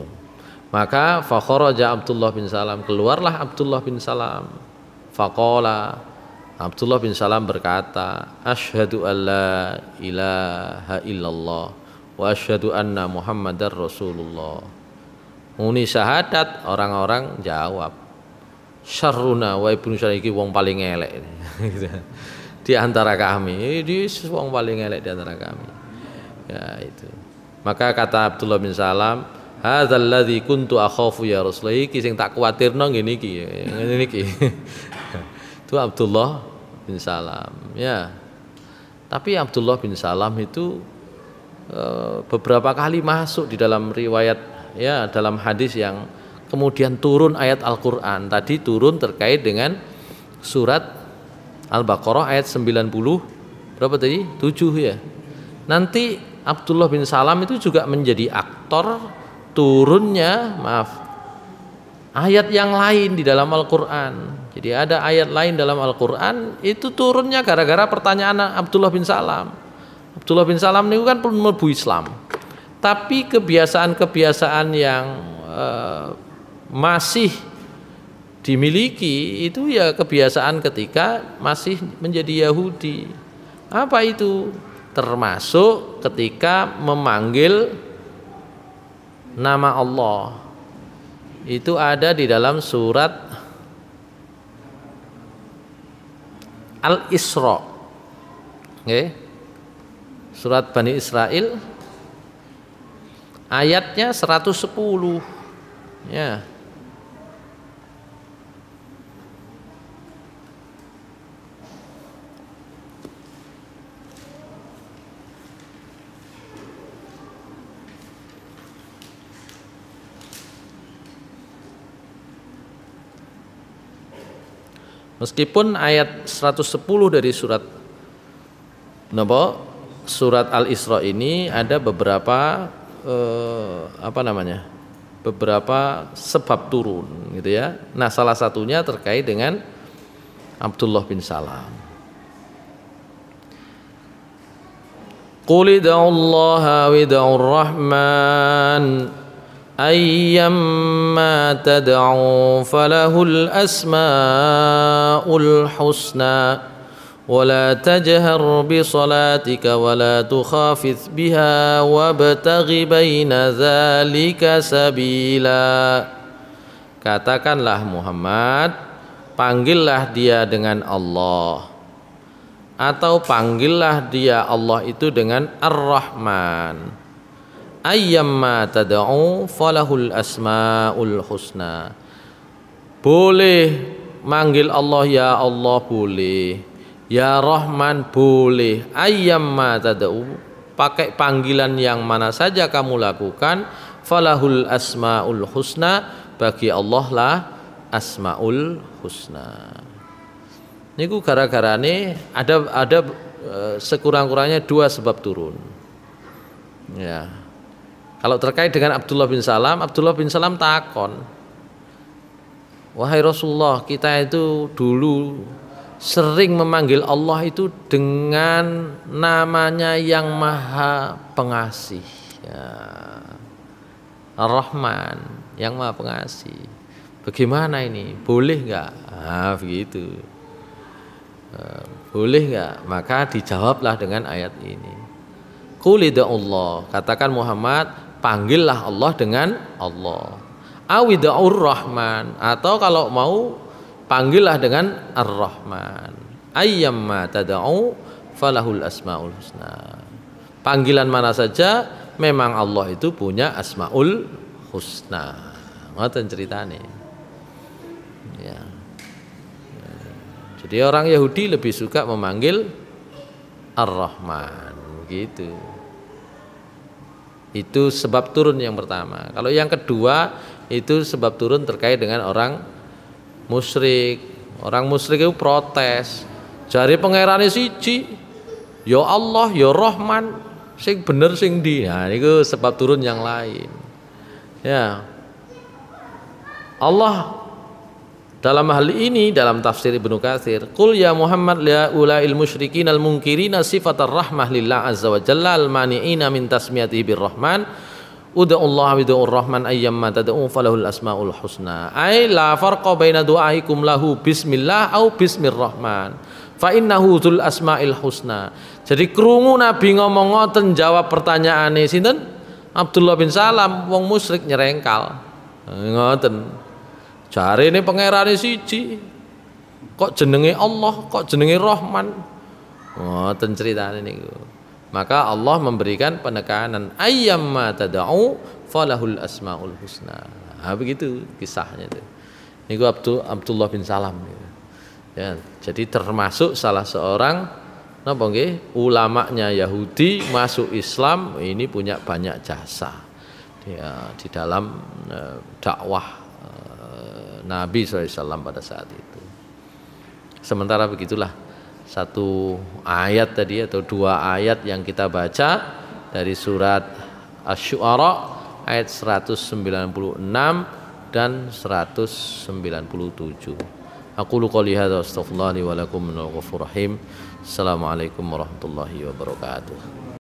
Maka fa kharaja Abdullah bin Salam, keluarlah Abdullah bin Salam. Faqala, Abdullah bin Salam berkata, asyhadu alla ilaha illallah wa asyhadu anna Muhammadar Rasulullah. Muni syahadat, orang-orang jawab, syarruna wa ibnu syariki, wong paling elek di antara kami. Ini wong paling elek di antara kami. Ya itu. Maka kata Abdullah bin Salam, hadzal ladzi kuntu akhafu ya Rasulullah, iki sing tak kuwatirno ngene iki. Ngene iki. Itu Abdullah bin Salam, ya. Tapi Abdullah bin Salam itu beberapa kali masuk di dalam riwayat, ya, dalam hadis yang kemudian turun ayat Al-Qur'an. Tadi turun terkait dengan surat Al-Baqarah ayat 90 berapa tadi? 7 ya. Nanti Abdullah bin Salam itu juga menjadi aktor turunnya, ayat yang lain di dalam Al-Qur'an. Jadi ada ayat lain dalam Al-Qur'an itu turunnya gara-gara pertanyaan Abdullah bin Salam. Abdullah bin Salam ini kan mlebu Islam. Tapi kebiasaan-kebiasaan yang masih dimiliki itu ya kebiasaan ketika masih menjadi Yahudi. Apa itu? Termasuk ketika memanggil nama Allah. Itu ada di dalam surat Al-Isra. Okay. Surat Bani Israel ayatnya 110. Ya. Meskipun ayat 110 dari surat Al-Isra ini ada beberapa beberapa sebab turun gitu ya. Nah, salah satunya terkait dengan Abdullah bin Salam. Qul id'ullaha wid'ur rahman ayyamma tad'u falahul asmaul husna ولا تجهر بصلاتك ولا تخافت بها وابتغ بين ذلك سبيلا. Katakanlah Muhammad, panggillah dia dengan Allah, atau panggillah dia Allah itu dengan Ar-Rahman. Ayyamma tad'u falahul asmaul husna. Boleh manggil Allah ya Allah, boleh ya Rahman, boleh. Ayyamma tad'u, pakai panggilan yang mana saja kamu lakukan. Falahul asmaul husna, bagi Allah lah asmaul husna. Niku gara-garane ada sekurang-kurangnya 2 sebab turun. Ya. Kalau terkait dengan Abdullah bin Salam takon, wahai Rasulullah, kita itu dulu sering memanggil Allah itu dengan namanya yang maha pengasih, ya, Ar-Rahman, yang maha pengasih. Bagaimana ini? Boleh nggak? Nah, begitu. Boleh nggak? Maka dijawablah dengan ayat ini. Qul id'ullah, katakan Muhammad, panggillah Allah dengan Allah. Awid'ur Rahman, atau kalau mau panggillah dengan Ar-Rahman. Ayyamma tad'u falahul asmaul husna. Panggilan mana saja memang Allah itu punya asmaul husna. Ngoten ceritane. Ya. Jadi orang Yahudi lebih suka memanggil Ar-Rahman gitu. Itu sebab turun yang pertama. Kalau yang kedua itu sebab turun terkait dengan orang musyrik. Orang musyrik itu protes, jari pangerane siji, ya Allah, ya Rahman, sing bener sing ndi. Nah, niku sebab turun yang lain. Ya. Allah dalam hal ini dalam tafsir Ibnu Katsir, qul ya Muhammad la ulail musyrikin al munkirina sifatar rahmah lillah azza wa jalla al mani'ina min tasmiyatihi birrahman. Ud'ullaha wid'ur rahman ayyamma tad'u falahul asmaul husna. Ai la farqa baina du'aikum lahu bismillah au bismirrahman. Fa innahu dzul asmail husna. Jadi krungu Nabi ngomong ngoten jawab pertanyaane sinten? Abdullah bin Salam, wong musyrik nyerengkal. Ngoten. Jarene pangerane siji. Kok jenenge Allah, kok jenenge Rahman? Ngoten ceritane niku. Maka Allah memberikan penekanan ayyamma tad'u falahul asmaul husna. Nah, begitu kisahnya itu. Niku Abdullah bin Salam. Ya, jadi termasuk salah seorang napa nggih ulamanya Yahudi masuk Islam, ini punya banyak jasa. Dia di dalam dakwah Nabi SAW pada saat itu. Sementara begitulah satu ayat tadi atau 2 ayat yang kita baca dari surat Asy-Syu'ara ayat 196 dan 197. Aqulu qouli hadza astaghfirullahi wa lakum minal ghafurur rahim. Assalamualaikum warahmatullahi wabarakatuh.